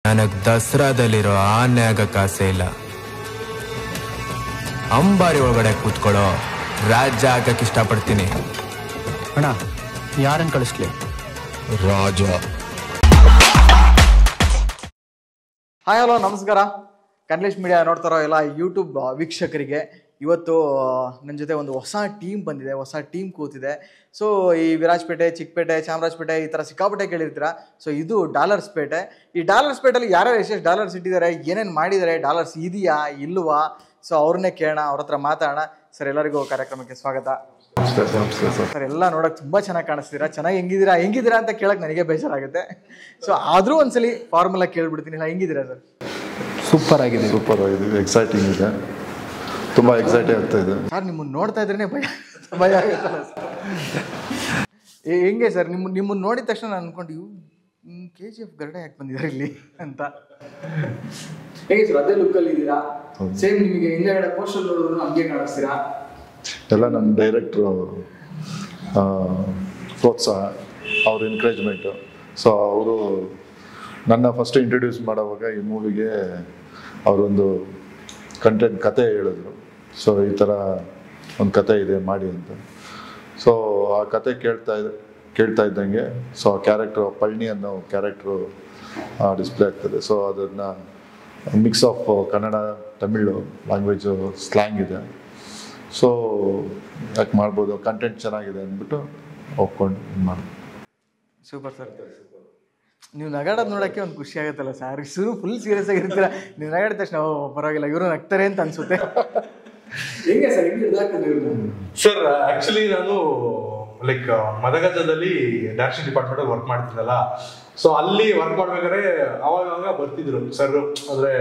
ನನಗೆ ದಸರಾದಲ್ಲಿರೋ ಆನೆ ಆಗಕ್ಕೆ ಆಸೆ ಇಲ್ಲ. ಅಂಬಾರಿ ಒಳಗಡೆ ಕೂತ್ಕೊಳ್ಳೋ ರಾಜ ಆಗಕ್ಕೆ ಇಷ್ಟಪಡ್ತೀನಿ. ಅಣ್ಣ ಯಾರನ್ನು ಕಳಿಸ್ಲಿ? ರಾಜ. ಹಾಯ್ ಹಲೋ ನಮಸ್ಕಾರ. ಕನ್ಲೇಶ್ ಮೀಡಿಯಾ ನೋಡ್ತಾರೋ ಎಲ್ಲ ಯೂಟ್ಯೂಬ್ ವೀಕ್ಷಕರಿಗೆ ಇವತ್ತು ನನ್ನ ಜೊತೆ ಒಂದು ಹೊಸ ಟೀಮ್ ಬಂದಿದೆ, ಹೊಸ ಟೀಮ್ ಕೂತಿದೆ. ಸೊ ಈ ವಿರಾಜಪೇಟೆ, ಚಿಕ್ಕಪೇಟೆ, ಚಾಮರಾಜಪೇಟೆ ಈ ಥರ ಸಿಕ್ಕಾಪಟ್ಟೆ ಕೇಳಿರ್ತೀರ. ಸೊ ಇದು ಡಾಲರ್ಸ್ ಪೇಟೆ. ಈ ಡಾಲರ್ಸ್ ಪೇಟೆಯಲ್ಲಿ ಯಾರ್ಯಾರು ಎಷ್ಟೆಷ್ಟು ಡಾಲರ್ಸ್ ಇಟ್ಟಿದ್ದಾರೆ, ಏನೇನು ಮಾಡಿದ್ದಾರೆ, ಡಾಲರ್ಸ್ ಇದೆಯಾ ಇಲ್ವಾ, ಸೊ ಅವ್ರನ್ನೇ ಕೇಳೋಣ, ಅವ್ರ ಹತ್ರ ಮಾತಾಡೋಣ. ಸರ್ ಎಲ್ಲರಿಗೂ ಕಾರ್ಯಕ್ರಮಕ್ಕೆ ಸ್ವಾಗತ. ಸರ್ ಎಲ್ಲ ನೋಡಕ್ ತುಂಬಾ ಚೆನ್ನಾಗಿ ಕಾಣಿಸ್ತೀರಾ, ಚೆನ್ನಾಗಿ ಹೆಂಗಿದ್ದೀರಾ ಅಂತ ಕೇಳಕ್ ನನಗೆ ಬೇಜಾರಾಗುತ್ತೆ. ಸೊ ಆದ್ರೂ ಒಂದ್ಸಲಿ ಫಾರ್ಮುಲಾ ಕೇಳ್ಬಿಡ್ತೀನಿ, ಹೆಂಗಿದ್ದೀರಾ ಸರ್? ಸೂಪರ್ ಆಗಿದೆ, ಎಕ್ಸೈಟಿಂಗ್ ಇದೆ, ತುಂಬಾ ಎಕ್ಸೈಟ್ ಆಗ್ತಾ ಇದೆ ಸರ್. ನಿಮ್ಮನ್ನ ನೋಡ್ತಾ ಇದ್ರೇನೆ ಭಯ ಆಗುತ್ತಲ್ಲ ಸರ್. ಹೆಂಗೆ ಸರ್ ನಿಮ್ಮನ್ನ ನೋಡಿದ ತಕ್ಷಣ ನಾನು ಅನ್ಕೊಂಡು KGF ಗರಡ ಯಾಕೆ ಬಂದಿದ್ದಾರೆ ಇಲ್ಲಿ ಅಂತ. ಹೇಗೆ ಸರ್ ಅದೇ ಲುಕ್ಕಲ್ಲಿ ಇದ್ದೀರಾ? ಸೇಮ್ ನಿಮಗೆ ಹಿಂದೆಗಡೆ ಪೋಸ್ಟರ್ ನೋಡಿದ್ರು ಹಂಗೆ ಕಾಣಿಸ್ತೀರಾ? ಎಲ್ಲ ನಮ್ಮ ಡೈರೆಕ್ಟ್ರು ಪ್ರೋತ್ಸಾಹ, ಅವ್ರ ಎನ್ಕರೇಜ್ಮೆಂಟು. ಸೊ ಅವರು ನನ್ನ ಫಸ್ಟ್ ಇಂಟ್ರೊಡ್ಯೂಸ್ ಮಾಡೋವಾಗ ಈ ಮೂವಿಗೆ ಅವರೊಂದು ಕತೆ ಹೇಳಿದ್ರು. ಸೊ ಈ ಥರ ಒಂದು ಕತೆ ಇದೆ ಮಾಡಿ ಅಂತ. ಸೊ ಆ ಕತೆ ಕೇಳ್ತಾ ಇದ್ದಂಗೆ ಸೊ ಆ ಕ್ಯಾರೆಕ್ಟ್ರು ಪಳ್ಳಿ ಅನ್ನೋ ಕ್ಯಾರೆಕ್ಟ್ರು ಡಿಸ್ಪ್ಲೇ ಆಗ್ತದೆ. ಸೊ ಅದನ್ನು mix of Kannada Tamil language slang ಇದೆ. ಸೊ ಯಾಕೆ ಮಾಡ್ಬೋದು, ಕಂಟೆಂಟ್ ಚೆನ್ನಾಗಿದೆ ಅಂದ್ಬಿಟ್ಟು ಒಪ್ಕೊಂಡು ಮಾಡಿ. Super sir. ನೀವು ನಗಾಡೋದು ನೋಡೋಕ್ಕೆ ಒಂದು ಖುಷಿ ಆಗುತ್ತಲ್ಲ ಸರ್. ಫುಲ್ ಸೀರಿಯಸ್ ಆಗಿರ್ತೀರ, ನೀವು ನಗಾಡಿದ ತಕ್ಷಣ ಪರವಾಗಿಲ್ಲ ಇವರು ನಗ್ತಾರೆ ಅಂತ ಅನ್ಸುತ್ತೆ. ಹೆಂಗೆ ಸರ್ ಸರ್ ಆಕ್ಚುಲಿ ನಾನು ಲೈಕ್ ಮದಗಜದಲ್ಲಿ ಡೈರೆಕ್ಷನ್ ಡಿಪಾರ್ಟ್ಮೆಂಟ್ ಅಲ್ಲಿ ವರ್ಕ್ ಮಾಡ್ತಿದ್ದಲ್ಲ. ಸೊ ಅಲ್ಲಿ ವರ್ಕ್ ಮಾಡ್ಬೇಕಾದ್ರೆ ಅವಾಗ ಬರ್ತಿದ್ರು ಸರ್, ಅಂದ್ರೆ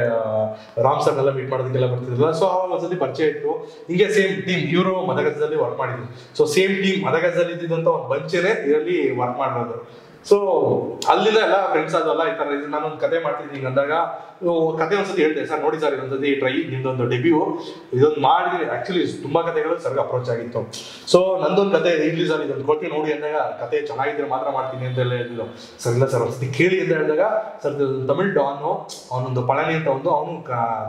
ರಾಮ್ ಸರ್ ಎಲ್ಲ ಮೀಟ್ ಮಾಡೋದಕ್ಕೆಲ್ಲ ಬರ್ತಿದ್ರಲ್ಲ. ಸೊ ಅವಾಗ ಒಂದ್ಸತಿ ಪರಿಚಯ ಇತ್ತು. ಹೀಗೆ ಸೇಮ್ ಟೀಮ್ ಇವರು ಮದಗಜದಲ್ಲಿ ವರ್ಕ್ ಮಾಡಿದ್ರು. ಸೊ ಸೇಮ್ ಟೀಮ್ ಮದಗಜದಲ್ಲಿ ಇದ್ದಿದ್ದಂತ ಒಂದು ಬಂಚೇನೆ ಇದರಲ್ಲಿ ವರ್ಕ್ ಮಾಡಿರೋದು. ಸೊ ಅಲ್ಲಿಂದ ಎಲ್ಲ ಫ್ರೆಂಡ್ಸ್ ಆದಲ್ಲ. ಈ ತರ ನಾನೊಂದು ಕತೆ ಮಾಡ್ತಿದ್ದೀನಿ ಅಂದಾಗ ಕತೆ ಒಂದ್ಸತಿ ಹೇಳ್ದೆ, ಸರ್ ನೋಡಿ ಸರ್ ಇದೊಂದ್ಸತಿ ಟ್ರೈ, ನಿಮ್ದೊಂದು ಡೆಬ್ಯೂ ಇದೊಂದು ಮಾಡಿ. ಆಕ್ಚುಲಿ ತುಂಬಾ ಕತೆಗಳು ಸರ್ಗೆ ಅಪ್ರೋಚ್ ಆಗಿತ್ತು. ಸೊ ನಂದೊಂದು ಕತೆ ಇರ್ಲಿ ಸರ್, ಇದೊಂದು ಕೊಟ್ಟು ನೋಡಿ ಅಂದಾಗ ಕತೆ ಚೆನ್ನಾಗಿದ್ರೆ ಮಾತ್ರ ಮಾಡ್ತೀನಿ ಅಂತ ಎಲ್ಲ ಹೇಳಿದ್ರು. ಸರ್ ಇಲ್ಲ ಸರ್ ಒಂದ್ಸತಿ ಕೇಳಿ ಅಂತ ಹೇಳಿದಾಗ, ಸರ್ ತಮಿಳ್ ಡಾನು ಅವನೊಂದು ಪಳನಿ ಅಂತ ಅವನು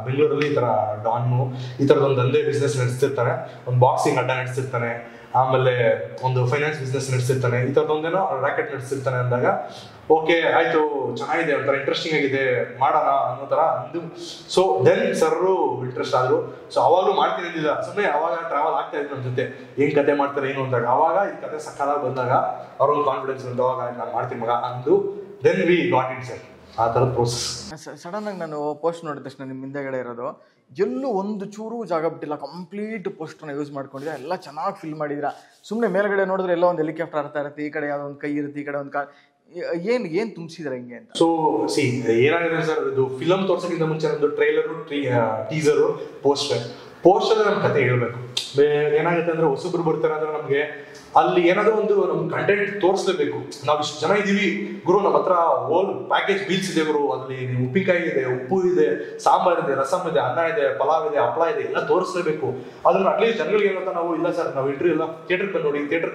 ಬೆಂಗಳೂರಲ್ಲಿ ಈ ತರ ಡಾನು ಈ ತರದೊಂದು ದಂಧೆ ಬಿಸ್ನೆಸ್ ನಡೆಸ್ತಿರ್ತಾನೆ, ಒಂದು ಬಾಕ್ಸಿಂಗ್ ಅಡ್ಡ ನಡೆಸ್ತಿರ್ತಾನೆ, ಆಮೇಲೆ ಒಂದು ಫೈನಾನ್ಸ್ ಬಿಸ್ನೆಸ್ ನಡೆಸ್ತಿರ್ತಾನೆ, ಈ ತರದೊಂದೇನೋ ರಾಕೆಟ್ ನಡೆಸ್ತಿರ್ತಾನೆ ಅಂದಾಗ ಓಕೆ ಆಯ್ತು ಚೆನ್ನಾಗಿದೆ, ಒಂಥರ ಇಂಟ್ರೆಸ್ಟಿಂಗ್ ಆಗಿದೆ, ಮಾಡೋಣ ಅನ್ನೋ ತರ ಅಂದು. ಸೊ ದೆನ್ ಸರ್ರು ಇಂಟ್ರೆಸ್ಟ್ ಆದ್ರು. ಸೊ ಅವಾಗಲೂ ಮಾಡ್ತೀನಿ ಅಂದಿಲ್ಲ, ಸುಮ್ಮನೆ ಅವಾಗ ಟ್ರಾವೆಲ್ ಆಗ್ತಾ ಇದ್ರು ನಮ್ಮ ಜೊತೆ, ಏನ್ ಕತೆ ಮಾಡ್ತಾರೆ ಏನು ಅಂದಾಗ. ಅವಾಗ ಈ ಕತೆ ಸಕ್ಕತ್ತಾಗಿ ಬಂದಾಗ ಅವ್ರೊಂದು ಕಾನ್ಫಿಡೆನ್ಸ್ ಬಂದು ಅವಾಗ ನಾನು ಮಾಡ್ತೀನಿ ಮಗ ಅಂದು then we got it sir. ಆ ಥರದ ಪ್ರೋಸೆಸ್. ಸಡನ್ ಆಗಿ ನಾನು ಪೋಸ್ಟ್ ನೋಡಿದ ತಕ್ಷಣ ನಿಮ್ಮ ಹಿಂದೆಗಡೆ ಇರೋದು ಎಲ್ಲೂ ಒಂದು ಚೂರು ಜಾಗ ಬಿಟ್ಟಿಲ್ಲ, ಕಂಪ್ಲೀಟ್ ಪೋಸ್ಟರ್ನ ಯೂಸ್ ಮಾಡ್ಕೊಂಡಿದ್ದೀರಾ, ಎಲ್ಲ ಚೆನ್ನಾಗಿ ಫಿಲ್ ಮಾಡಿದ್ದೀರಾ. ಸುಮ್ಮನೆ ಮೇಲ್ಗಡೆ ನೋಡಿದ್ರೆ ಎಲ್ಲ ಒಂದು ಹೆಲಿಕಾಪ್ಟರ್ ಆಡ್ತಾ ಇರುತ್ತೆ, ಈ ಕಡೆ ಯಾವುದೋ ಒಂದು ಕೈ ಇರುತ್ತೆ, ಈ ಕಡೆ ಒಂದು ಏನ್ ತುಂಬಿಸಿದ್ರೆ ಹಿಂಗೆ ಅಂತ. ಸೊ ಸಿ ಏನಾಗಿದೆ ಸರ್, ಇದು ಫಿಲಮ್ ತೋರ್ಸೋಕ್ಕಿಂತ ಮುಂಚೆ ಒಂದು ಟ್ರೈಲರು, ಟೀಸರು, ಪೋಸ್ಟರ್ ನಮ್ಮ ಕತೆ ಹೇಳ್ಬೇಕು. ಏನಾಗುತ್ತೆ ಅಂದ್ರೆ ಹೊಸಬ್ರು ಬರ್ತಾರೆ ಅಂದ್ರೆ ನಮ್ಗೆ ಅಲ್ಲಿ ಏನಾದ್ರು ಒಂದು ನಮ್ ಕಂಟೆಂಟ್ ತೋರಿಸ್ಲೇಬೇಕು. ನಾವ್ ಇಷ್ಟು ಜನ ಇದೀವಿ ಗುರು, ನಮ್ಮ ಹತ್ರ ಹೋಲ್ ಪ್ಯಾಕೇಜ್ ಮೀಲ್ಸ್ ಇದೆ ಗುರು, ಅಲ್ಲಿ ಉಪ್ಪಿನಕಾಯಿ ಇದೆ, ಉಪ್ಪು ಇದೆ, ಸಾಂಬಾರ್ ಇದೆ, ರಸಮ್ ಇದೆ, ಅನ್ನ ಇದೆ, ಪಲಾವ್ ಇದೆ, ಹಪ್ಪಳ ಇದೆ, ಎಲ್ಲ ತೋರಿಸ್ಲೇಬೇಕು. ಅದನ್ನ ಅಟ್ಲೀಸ್ಟ್ ಜನಗಳಿಗೆ ಏನಂತ ನಾವು ಇಲ್ಲ ಸರ್ ನಾವು ಇಂಟ್ರಿ ಎಲ್ಲ ಥಿಯೇಟರ್ಗೆ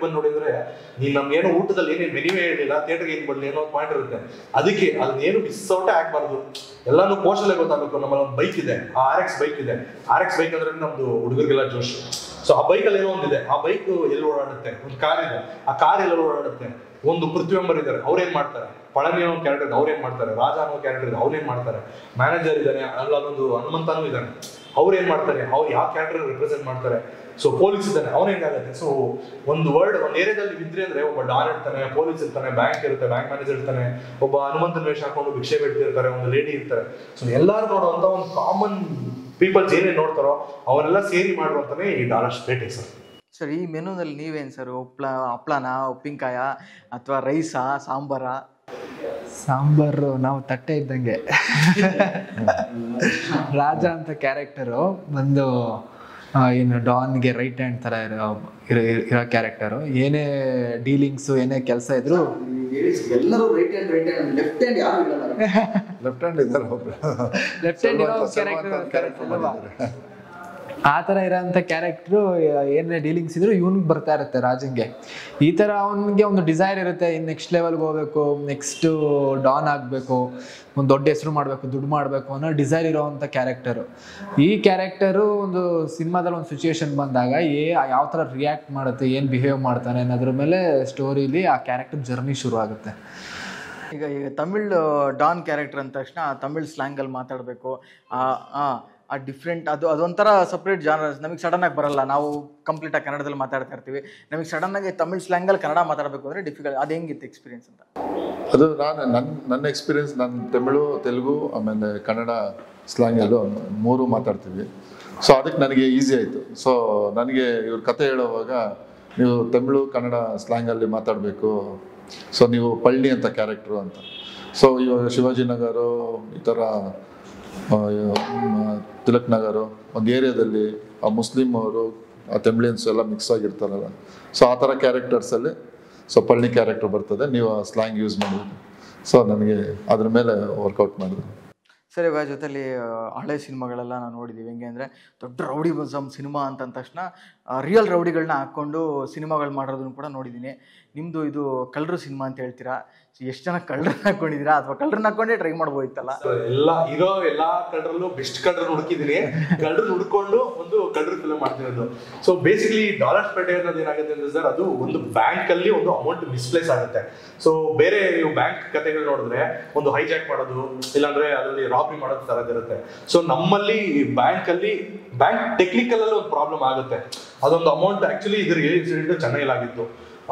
ಬಂದು ನೋಡಿ ಅಂದ್ರೆ ನೀನ್ ನಮ್ಗೇನೋ ಊಟದಲ್ಲಿ ಏನೇನು ಮೆನಿವೇ ಹೇಳಿಲ್ಲ, ಥಿಯೇಟರ್ಗೆ ಏನ್ ಬರಲಿ ಏನೋ ಪಾಯಿಂಟ್ ಇರುತ್ತೆ. ಅದಕ್ಕೆ ಅದನ್ನೇನು ಮಿಸ್ ಔಟೇ ಆಗ್ಬಾರ್ದು, ಎಲ್ಲಾನು ಪೋಸ್ಟಲ್ಲೇ ಗೊತ್ತಾಗಬೇಕು. ನಮ್ಮಲ್ಲಿ ಒಂದು ಬೈಕ್ ಇದೆ, RX ಬೈಕ್ ಇದೆ. RX ಬೈಕ್ ಅಂದ್ರೆ ನಮ್ದು ಹುಡುಗರಿಗೆಲ್ಲ ಜೋಶ್. ಸೊ ಆ ಬೈಕಲ್ಲಿ ಏನೋ ಒಂದಿದೆ, ಆ ಬೈಕ್ ಎಲ್ಲಿ ಓಡಾಡುತ್ತೆ, ಒಂದು ಕಾರ್ ಇದೆ, ಆ ಕಾರ್ ಎಲ್ಲ ಓಡಾಡುತ್ತೆ. ಒಂದು ಪೃಥ್ವಿ ಮೆಂಬರ್ ಇದ್ದಾರೆ, ಅವ್ರೇನ್ ಮಾಡ್ತಾರೆ, ಪಳನಿ ಅನ್ನೋ ಕ್ಯಾರೆಕ್ಟರ್ ಇದೆ, ಅವ್ರೇನ್ ಮಾಡ್ತಾರೆ, ರಾಜ ಅನ್ನೋ ಕ್ಯಾರೆಕ್ಟರ್ ಇದೆ, ಅವ್ರೇನ್ ಮಾಡ್ತಾರೆ, ಮ್ಯಾನೇಜರ್ ಇದ್ದಾನೆ, ಅಲ್ಲೊಂದು ಹನುಮಂತನೂ ಇದ್ದಾನೆ, ಅವ್ರೇನ್ ಮಾಡ್ತಾರೆ, ಅವ್ರು ಯಾವ ಕ್ಯಾರೆಕ್ಟರ್ ರೆಪ್ರೆಸೆಂಟ್ ಮಾಡ್ತಾರೆ. ಸೊ ಪೊಲೀಸ್ ಇದ್ದಾನೆ, ಅವನ ಹೆಂಗಾಗುತ್ತೆ. ಸೊ ಒಂದು ಏರಿಯಾದಲ್ಲಿ ಇದ್ರೆ ಅಂದ್ರೆ ಒಬ್ಬ ಡಾನ್ ಇರ್ತಾನೆ, ಪೊಲೀಸ್ ಇರ್ತಾನೆ, ಬ್ಯಾಂಕ್ ಇರುತ್ತೆ, ಬ್ಯಾಂಕ್ ಮ್ಯಾನೇಜರ್ ಇರ್ತಾನೆ, ಒಬ್ಬ ಹನುಮಂತನ ವೇಷ ಹಾಕೊಂಡು ಭಿಕ್ಷೆ ಬಿಡ್ತಿರ್ತಾರೆ, ಒಂದು ಲೇಡಿ ಇರ್ತಾರೆ. ಸೊ ಎಲ್ಲಾರು ನೋಡುವಂತ ಒಂದು ಕಾಮನ್ ಪೀಪಲ್ಸ್ ಏನೇನು ನೋಡ್ತಾರೋ ಅವರೆಲ್ಲ ಸೇರಿ ಮಾಡುವಂತಾನೆ ಈ ಡಾಲರ್ಸ್ ಪೇಟೆ ಸರ್. ಸರ್ ಈ ಮೆನುನಲ್ಲಿ ನೀವೇನು ಸರ್, ಹಪ್ಳನ, ಉಪ್ಪಿನಕಾಯ ಅಥವಾ ರೈಸಾ, ಸಾಂಬಾರು ನಾವು ತಟ್ಟೆ ಇದ್ದಂಗೆ. ರಾಜ ಅಂತ ಕ್ಯಾರೆಕ್ಟರು ಬಂದು ಏನು ಡಾನ್ಗೆ ರೈಟ್ ಹ್ಯಾಂಡ್ ಥರ ಇರೋ ಕ್ಯಾರೆಕ್ಟರು. ಏನೇ ಡೀಲಿಂಗ್ಸು ಏನೇ ಕೆಲಸ ಇದ್ರು ಎಲ್ಲರೂ ರೈಟ್ ಹ್ಯಾಂಡ್ ಲೆಫ್ಟ್ ಹ್ಯಾಂಡ್ ಯಾರು ಇಲ್ಲ. ಲೆಫ್ಟ್ ಹ್ಯಾಂಡ್ ಇದ್ದಾರೆ, ಲೆಫ್ಟ್ ಹ್ಯಾಂಡ್ ಇರೋ ಕ್ಯಾರೆಕ್ಟರ್ ಆ ಥರ ಇರೋಂಥ ಕ್ಯಾರೆಕ್ಟ್ರು ಏನೇ ಡೀಲಿಂಗ್ಸ್ ಇದ್ರು ಇವ್ನಿಗೆ ಬರ್ತಾ ಇರುತ್ತೆ ರಾಜಂಗೆ. ಈ ಥರ ಅವನಿಗೆ ಒಂದು ಡಿಸೈರ್ ಇರುತ್ತೆ, ಇನ್ನು ನೆಕ್ಸ್ಟ್ ಲೆವೆಲ್ಗೆ ಹೋಗ್ಬೇಕು, ನೆಕ್ಸ್ಟು ಡಾನ್ ಆಗಬೇಕು, ಒಂದು ದೊಡ್ಡ ಹೆಸರು ಮಾಡಬೇಕು, ದುಡ್ಡು ಮಾಡಬೇಕು ಅನ್ನೋ ಡಿಸೈರ್ ಇರೋವಂಥ ಕ್ಯಾರೆಕ್ಟರು. ಈ ಕ್ಯಾರೆಕ್ಟರು ಒಂದು ಸಿನಿಮಾದಲ್ಲಿ ಒಂದು ಸಿಚುವೇಶನ್ ಬಂದಾಗ ಯಾವ ಥರ ರಿಯಾಕ್ಟ್ ಮಾಡುತ್ತೆ, ಏನು ಬಿಹೇವ್ ಮಾಡ್ತಾನೆ ಅನ್ನೋದ್ರ ಮೇಲೆ ಸ್ಟೋರಿಲಿ ಆ ಕ್ಯಾರೆಕ್ಟರ್ ಜರ್ನಿ ಶುರು ಆಗುತ್ತೆ. ಈಗ ತಮಿಳ್ ಡಾನ್ ಕ್ಯಾರೆಕ್ಟರ್ ಅಂದ ತಕ್ಷಣ ತಮಿಳ್ ಸ್ಲ್ಯಾಂಗಲ್ಲಿ ಮಾತಾಡಬೇಕು, ಆ ಡಿಫ್ರೆಂಟ್ ಅದೊಂಥರ ಸಪ್ರೇಟ್ ಜಾನರ್ಸ್. ನಮಗೆ ಸಡನ್ನಾಗಿ ಬರಲ್ಲ, ನಾವು ಕಂಪ್ಲೀಟಾಗಿ ಕನ್ನಡದಲ್ಲಿ ಮಾತಾಡ್ತಾ ಇರ್ತೀವಿ. ನಮಗೆ ಸಡನ್ನಾಗಿ ತಮಿಳ್ ಸ್ಲ್ಯಾಂಗಲ್ಲಿ ಕನ್ನಡ ಮಾತಾಡಬೇಕು ಅಂದರೆ ಡಿಫಿಕಲ್ಟ್. ಅದು ಹೆಂಗಿತ್ತು ಎಕ್ಸ್ಪೀರಿಯನ್ಸ್ ಅಂತ? ಅದು ನನ್ನ ಎಕ್ಸ್ಪೀರಿಯನ್ಸ್, ನಾನು ತಮಿಳು, ತೆಲುಗು, ಆಮೇಲೆ ಕನ್ನಡ ಸ್ಲ್ಯಾಂಗಲ್ಲೂ 3 ಮಾತಾಡ್ತೀವಿ. ಸೊ ಅದಕ್ಕೆ ನನಗೆ ಈಸಿ ಆಯಿತು. ಸೊ ನನಗೆ ಇವ್ರ ಕತೆ ಹೇಳೋವಾಗ ನೀವು ತಮಿಳು ಕನ್ನಡ ಸ್ಲ್ಯಾಂಗಲ್ಲಿ ಮಾತಾಡಬೇಕು, ಸೊ ನೀವು ಪಳ್ಳಿ ಅಂತ ಕ್ಯಾರೆಕ್ಟ್ರು ಅಂತ. ಸೊ ಇವಾಗ ಶಿವಾಜಿನಗರ ಈ ಥರ ತಿಲಕ್ ನಗರ ಒಂದು ಏರಿಯಾದಲ್ಲಿ ಆ ಮುಸ್ಲಿಮ್ ಅವರು ಆ ತಮಿಳಿಯನ್ಸ್ ಎಲ್ಲ ಮಿಕ್ಸ್ ಆಗಿರ್ತಾರಲ್ಲ, ಸೊ ಆ ಥರ ಕ್ಯಾರೆಕ್ಟರ್ಸಲ್ಲಿ ಸೊ ಪಳ್ಳಿ ಕ್ಯಾರೆಕ್ಟರ್ ಬರ್ತದೆ, ನೀವು ಆ ಸ್ಲ್ಯಾಂಗ್ ಯೂಸ್ ಮಾಡಬೇಕು. ಸೊ ನನಗೆ ಅದ್ರ ಮೇಲೆ ವರ್ಕೌಟ್ ಮಾಡಿದೆ. ಸರ್, ಇವಾಗ ಜೊತೆಲಿ ಹಳೆ ಸಿನಿಮಾಗಳೆಲ್ಲ ನಾವು ನೋಡಿದ್ದೀವಿ. ಹೆಂಗೆ ಅಂದರೆ ದೊಡ್ಡ ರೌಡಿ ಸಿನಿಮಾ ಅಂತ ತಕ್ಷಣ ರಿಯಲ್ ರೌಡಿಗಳನ್ನ ಹಾಕ್ಕೊಂಡು ಸಿನಿಮಾಗಳು ಮಾಡೋದನ್ನು ಕೂಡ ನೋಡಿದ್ದೀನಿ. ನಿಮ್ಮದು ಇದು ಕಳ್ಳರು ಸಿನಿಮಾ ಅಂತ ಹೇಳ್ತೀರಾ, ಎಷ್ಟು ಜನ ಕಳ್ಳರನ್ನ ಹಾಕೊಂಡಿದ್ದೀರಾ ಅಥವಾ ಕಳ್ಳರನ್ನ ಹಾಕೊಂಡೇ ಟ್ರೈ ಮಾಡ್ಬೋದಿತ್ತಲ್ಲ? ಎಲ್ಲಾ ಕಳ್ಳರಲ್ಲೂ ಬೆಸ್ಟ್ ಕಳ್ಳರನ್ನ ಹುಡುಕಿದ್ದೀನಿ, ಕಳ್ಳರನ್ನ ಹುಡ್ಕೊಂಡು ಒಂದು ಕಳ್ಳರ ಫಿಲ್ಮ್ ಮಾಡ್ತಿರೋದು. ಸೊ ಬೇಸಿಕಲಿ ಡಾಲರ್ಸ್ ಪೇಟೆ ಅನ್ನೋದು ಏನಾಗುತ್ತೆ ಅಂದ್ರೆ ಸರ್, ಅದು ಒಂದು ಬ್ಯಾಂಕ್ ಅಲ್ಲಿ ಒಂದು ಅಮೌಂಟ್ ಮಿಸ್ಪ್ಲೇಸ್ ಆಗುತ್ತೆ. ಸೊ ಬೇರೆ ಬ್ಯಾಂಕ್ ಕಥೆಗಳು ನೋಡಿದ್ರೆ ಒಂದು ಹೈಜಾಕ್ ಮಾಡೋದು, ಇಲ್ಲಾಂದ್ರೆ ಅದರಲ್ಲಿ ರಾಬರಿ ಮಾಡೋದು ತರದಿರುತ್ತೆ. ಸೊ ನಮ್ಮಲ್ಲಿ ಬ್ಯಾಂಕ್ ಟೆಕ್ನಿಕಲ್ ಅಲ್ಲಿ ಒಂದು ಪ್ರಾಬ್ಲಮ್ ಆಗುತ್ತೆ. ಅದೊಂದು ಅಮೌಂಟ್ ಆಕ್ಚುಲಿ ಇದ್ರ ಇನ್ಸಿಡೆಂಟ್ ಚೆನ್ನೈಲಾಗಿತ್ತು.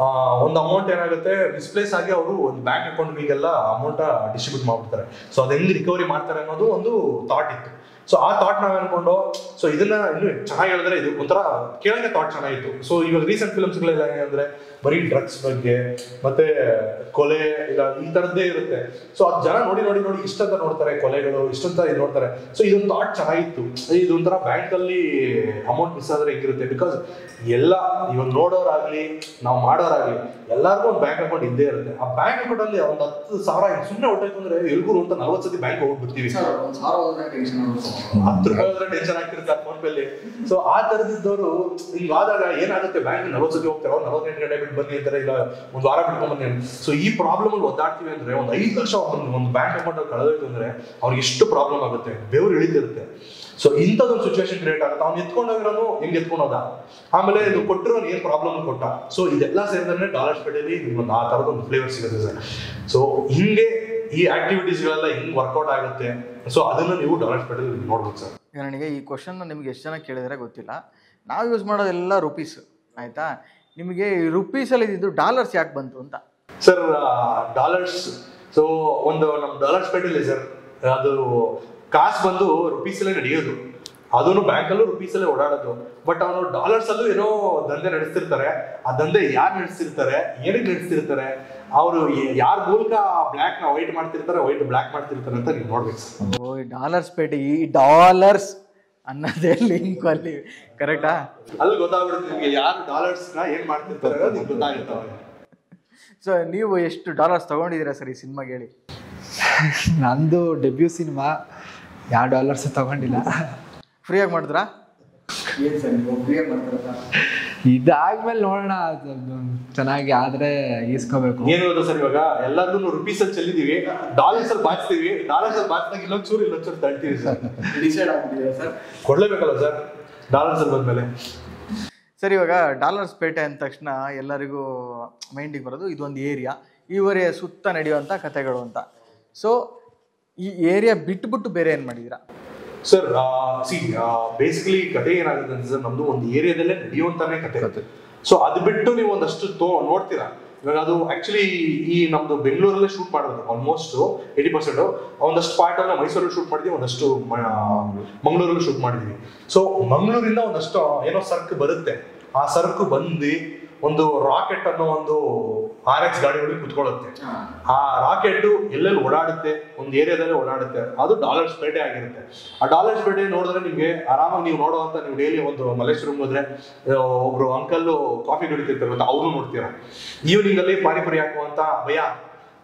ಒಂದು ಅಮೌಂಟ್ ಏನಾಗುತ್ತೆ ಮಿಸ್ಪ್ಲೇಸ್ ಆಗಿ ಅವರು ಒಂದು ಬ್ಯಾಂಕ್ ಅಕೌಂಟ್ಗಳಿಗೆಲ್ಲ ಅಮೌಂಟ್ ಡಿಸ್ಟ್ರಿಬ್ಯೂಟ್ ಮಾಡ್ಬಿಡ್ತಾರೆ. ಸೊ ಅದು ಹೆಂಗ್ ರಿಕವರಿ ಮಾಡ್ತಾರೆ ಅನ್ನೋದು ಒಂದು ಥಾಟ್ ಇತ್ತು. ಸೊ ಆ ಥಾಟ್ ನಾವ್ ಅನ್ಕೊಂಡು, ಸೊ ಇದನ್ನ ಇನ್ನು ಚೆನ್ನಾಗಿ ಹೇಳಿದ್ರೆ ಇದು ಒಂಥರ ಕೇಳಂಗೆ ಥಾಟ್ ಚೆನ್ನಾಗಿತ್ತು. ಸೊ ಇವಾಗ ರೀಸೆಂಟ್ ಫಿಲ್ಮ್ಸ್ಗಳೆಲ್ಲ ಹೆಂಗೆ ಅಂದ್ರೆ ಬರೀ ಡ್ರಗ್ಸ್ ಬಗ್ಗೆ ಮತ್ತೆ ಕೊಲೆ ಇಲ್ಲ ಈ ತರದ್ದೇ ಇರುತ್ತೆ. ಸೊ ಅದು ಜನ ನೋಡಿ ಇಷ್ಟಂತ ನೋಡ್ತಾರೆ, ಕೊಲೆಗಳು ಇಷ್ಟಂತ ಇದು ನೋಡ್ತಾರೆ. ಸೊ ಇದೊಂದು ಥಾಟ್ ಚೆನ್ನಾಗಿತ್ತು. ಇದೊಂಥರ ಬ್ಯಾಂಕ್ ಅಲ್ಲಿ ಅಮೌಂಟ್ ಮಿಸ್ ಆದ್ರೆ ಹೆಂಗಿರುತ್ತೆ, ಬಿಕಾಸ್ ಎಲ್ಲ ಇವಾಗ ನೋಡೋರಾಗ್ಲಿ ನಾವು ಮಾಡೋರಾಗ್ಲಿ ಎಲ್ಲರಿಗೂ ಒಂದು ಬ್ಯಾಂಕ್ ಅಕೌಂಟ್ ಇದ್ದೇ ಇರುತ್ತೆ. ಆ ಬ್ಯಾಂಕ್ ಅಕೌಂಟ್ ಅಲ್ಲಿ ಒಂದು 10,000 ಸುಮ್ಮನೆ ಹೊಟ್ಟೈತು ಅಂದ್ರೆ ಎಲ್ಗೂ ಅಂತ 40 ಸತಿ ಬ್ಯಾಂಕ್ ಹೋಗ್ಬಿಡ್ತೀವಿ. 10 ರೂಪಾಯಿ ಹೋದ್ರೆ ಟೆನ್ಷನ್ ಆಗ್ತಿರ್ತಾರೆ ಫೋನ್ ಪೇಲಿ. ಸೊ ಆ ತರದಿದ್ದವರು ಹಿಂಗಾದಾಗ ಏನಾಗುತ್ತೆ, ಬ್ಯಾಂಕ್ 40 ಸತಿ ಹೋಗ್ತಾರೆ, 48 ಗಂಟೆ ಬಿಟ್ಟು ಬನ್ನಿ ಅಂತಾರೆ, ಇಲ್ಲ ಒಂದು ವಾರ ಬಿಟ್ಕೊಂಡ್ ಬನ್ನಿ. ಸೊ ಈ ಪ್ರಾಬ್ಲಮ್ ಅಲ್ಲಿ ಒದ್ದಾಡ್ತೀವಿ ಅಂದ್ರೆ ಒಂದು 5 ಲಕ್ಷ ಒಂದು ಬ್ಯಾಂಕ್ ಅಕೌಂಟ್ ಅಲ್ಲಿ ಕಳೆದೋಯ್ತು ಅಂದ್ರೆ ಅವ್ರಿಗೆ ಎಷ್ಟು ಪ್ರಾಬ್ಲಮ್ ಆಗುತ್ತೆ, ಬೆವರು ಇಳಿದಿರುತ್ತೆ. ಸೊ ಇಂಥದೊಂದು ಸಿಚುವೇಶನ್ ಕ್ರಿಯೇಟ್ ಆಗುತ್ತೆ. ಅವ್ನು ಎತ್ಕೊಂಡೋಗಿರೋನು ಹೆಂಗ್ ಎತ್ಕೊಂಡೋದ, ಆಮೇಲೆ ಇದು ಕೊಟ್ಟಿರೋನು ಏನ್ ಪ್ರಾಬ್ಲಮ್ ಕೊಟ್ಟ. ಸೊ ಇದೆಲ್ಲ ಸೇರಿದ್ರೆ ಡಾಲರ್ಸ್ ಪೇಟೆಯಲ್ಲಿ ಒಂದು ಆ ತರದ ಒಂದು ಫ್ಲೇವರ್ ಸಿಗುತ್ತೆ ಸರ್. ಸೊ ಹಿಂಗೆ ಈ ಆಕ್ಟಿವಿಟೀಸ್ಗಳೆಲ್ಲ ಹಿಂಗ್ ವರ್ಕೌಟ್ ಆಗುತ್ತೆ. ಸೊ ಅದನ್ನ ನೀವು ಡಾಲರ್ಸ್ ಪೇಟೆಯಲ್ಲಿ ನೋಡ್ಬೇಕು ಸರ್. ಈಗ ನನಗೆ ಈ ಕ್ವಶನ್ ನಿಮ್ಗೆ ಎಷ್ಟು ಜನ ಕೇಳಿದ್ರೆ ಗೊತ್ತಿಲ್ಲ. ನಾವು ಯೂಸ್ ಮಾಡೋದೆಲ್ಲ ರುಪೀಸ್, ಆಯ್ತಾ? ನಿಮಗೆ ರುಪೀಸಲ್ಲಿ ಇದ್ದು ಡಾಲರ್ಸ್ ಯಾಕೆ ಬಂತು ಅಂತ? ಸರ್ ಡಾಲರ್ಸ್, ಸೊ ಒಂದು ನಮ್ಮ ಡಾಲರ್ಸ್ ಪೇಟೆಯಲ್ಲಿ ಸರ್ ಅದು ಕಾಸು ಬಂದು ರುಪೀಸಲ್ಲೇ ನಡೆಯೋದು, ಅದನ್ನು ಬ್ಯಾಂಕಲ್ಲೂ ರುಪೀಸಲ್ಲೇ ಓಡಾಡೋದು. ಬಟ್ ಅವನು ಡಾಲರ್ಸ್ ಅಲ್ಲೂ ಏನೋ ದಂಧೆ ನಡೆಸ್ತಿರ್ತಾರೆ. ಆ ದಂಧೆ ಯಾರು ನಡೆಸ್ತಿರ್ತಾರೆ, ಏನಕ್ಕೆ ನಡೆಸ್ತಿರ್ತಾರೆ, ಅವರು ಯಾರ ಮೂಲಕ ಬ್ಲ್ಯಾಕ್ ನ ವೈಟ್ ಮಾಡ್ತಿರ್ತಾರೆ, ವೈಟ್ ಬ್ಲ್ಯಾಕ್ ಮಾಡ್ತಿರ್ತಾರೆ ಅಂತ ನೀವು ನೋಡ್ಬೇಕು ಸರ್. ಓ, ಈ ಡಾಲರ್ಸ್ ಪೇಟೆ, ಈ ಡಾಲರ್ಸ್ ಅನ್ನೋದೇ ಲಿಂಕ್ ಅಲ್ಲಿ ಕರೆಕ್ಟಾ? ಅಲ್ಲಿ ಗೊತ್ತಾಗ್ಬಿಡುತ್ತೆ ನಿಮ್ಗೆ ಯಾರು ಡಾಲರ್ಸ್ ನ ಏನ್ ಮಾಡ್ತಿರ್ತಾರೆ ಅನ್ನೋದು ನಿಮ್ಗೆ ಗೊತ್ತಾಗುತ್ತೆ ಅವಾಗ. ಸೊ ನೀವು ಎಷ್ಟು ಡಾಲರ್ಸ್ ತಗೊಂಡಿದ್ದೀರಾ ಸರ್ ಈ ಸಿನಿಮಾಗೆ ಹೇಳಿ? ನಂದು ಡೆಬ್ಯೂ ಸಿನಿಮಾ, ಯಾವ ಡಾಲರ್ಸ್ ತಗೊಂಡಿಲ್ಲ. ಫ್ರೀಯಾಗಿ ಮಾಡಿದ್ರಾ? ಇದಾದ್ಮೇಲೆ ನೋಡೋಣ, ಚೆನ್ನಾಗಿ ಆದ್ರೆ ಈಸ್ಕೋಬೇಕು. ಏನು ಗೊತ್ತಾ ಸರ್, ಇವಾಗ ಎಲ್ಲಾರ್ಗು ರುಪೀಸ್ ಅಲ್ಲಿ ಚೆಲ್ಲಿದೀವಿ, ಡಾಲರ್ಸ್ ಅಲ್ಲಿ ಬಾಚ್ತೀವಿ. ಡಾಲರ್ಸ್ ಅಲ್ಲಿ ಬಾಚ್ದಾಗ ಇಲ್ಲೊಂದು ಚೂರು ತಳ್ತೀವಿ ಸರ್. ಡಿಸೈಡ್ ಆಗ್ಬಿಟ್ಟಿದೆ ಸರ್, ಕೊಡ್ಲೇಬೇಕಲ್ಲ ಸರ್ ಡಾಲರ್ಸ್ ಅಲ್ಲಿ ಬಂದ್ಮೇಲೆ. ಸರ್, ಇವಾಗ ಡಾಲರ್ಸ್ ಪೇಟೆ ಅಂದ ತಕ್ಷಣ ಎಲ್ಲರಿಗೂ ಮೈಂಡಿಗೆ ಬರೋದು ಇದೊಂದು ಏರಿಯಾ, ಈ ಏರಿಯಾ ಸುತ್ತ ನಡೆಯುವಂಥ ಕಥೆಗಳು ಅಂತ. ಸೊ ಈ ಏರಿಯಾ ಬಿಟ್ಬಿಟ್ಟು ಬೇರೆ ಏನು ಮಾಡಿದ್ದೀರಾ ಸರ್? ಬೇಸಿಕಲಿ ಕತೆ ಏನಾಗುತ್ತೆ ಅಂದ್ರೆ ಸರ್, ನಮ್ದು ಒಂದು ಏರಿಯಾದಲ್ಲೇ ನಡೆಯುವಂತಾನೆ ಕತೆ. ಸೊ ಅದು ಬಿಟ್ಟು ನೀವು ಒಂದಷ್ಟು ನೋಡ್ತೀರಾ. ಇವಾಗ ಅದು ಆಕ್ಚುಲಿ ಈ ನಮ್ದು ಬೆಂಗಳೂರಲ್ಲೇ ಶೂಟ್ ಮಾಡೋದು ಆಲ್ಮೋಸ್ಟ್ 80%. ಒಂದಷ್ಟು ಪಾರ್ಟ್ ಅನ್ನ ಮೈಸೂರಲ್ಲಿ ಶೂಟ್ ಮಾಡಿದ್ವಿ, ಒಂದಷ್ಟು ಮಂಗಳೂರಲ್ಲಿ ಶೂಟ್ ಮಾಡಿದ್ವಿ. ಸೊ ಮಂಗಳೂರಿಂದ ಒಂದಷ್ಟು ಏನೋ ಸರಕು ಬರುತ್ತೆ. ಆ ಸರಕು ಬಂದು ಒಂದು ರಾಕೆಟ್ ಅನ್ನೋ ಒಂದು RX ಗಾಡಿ ಒಳಗೆ ಕುತ್ಕೊಳ್ಳುತ್ತೆ. ಆ ರಾಕೆಟ್ ಎಲ್ಲೆಲ್ಲಿ ಓಡಾಡುತ್ತೆ, ಒಂದು ಏರಿಯಾದಲ್ಲೇ ಓಡಾಡುತ್ತೆ. ಅದು ಡಾಲರ್ಸ್ ಪೇಟೆ ಆಗಿರುತ್ತೆ. ಆ ಡಾಲರ್ಸ್ ಪೇಟೆ ನೋಡಿದ್ರೆ ನಿಮ್ಗೆ ಆರಾಮಾಗಿ ನೀವು ನೋಡುವಂತ, ನೀವು ಡೈಲಿ ಒಂದು ಮಲ್ಲೇಶ್ವರಂ ಹೋದ್ರೆ ಒಬ್ರು ಅಂಕಲ್ ಕಾಫಿ ಕುಡಿತಿರ್ತಾರೆ, ಅವರು ನೋಡ್ತೀರಾ. ಈವ್ನಿಂಗ್ ಅಲ್ಲಿ ಪಾನಿಪುರಿ ಹಾಕುವಂತ ಭಯ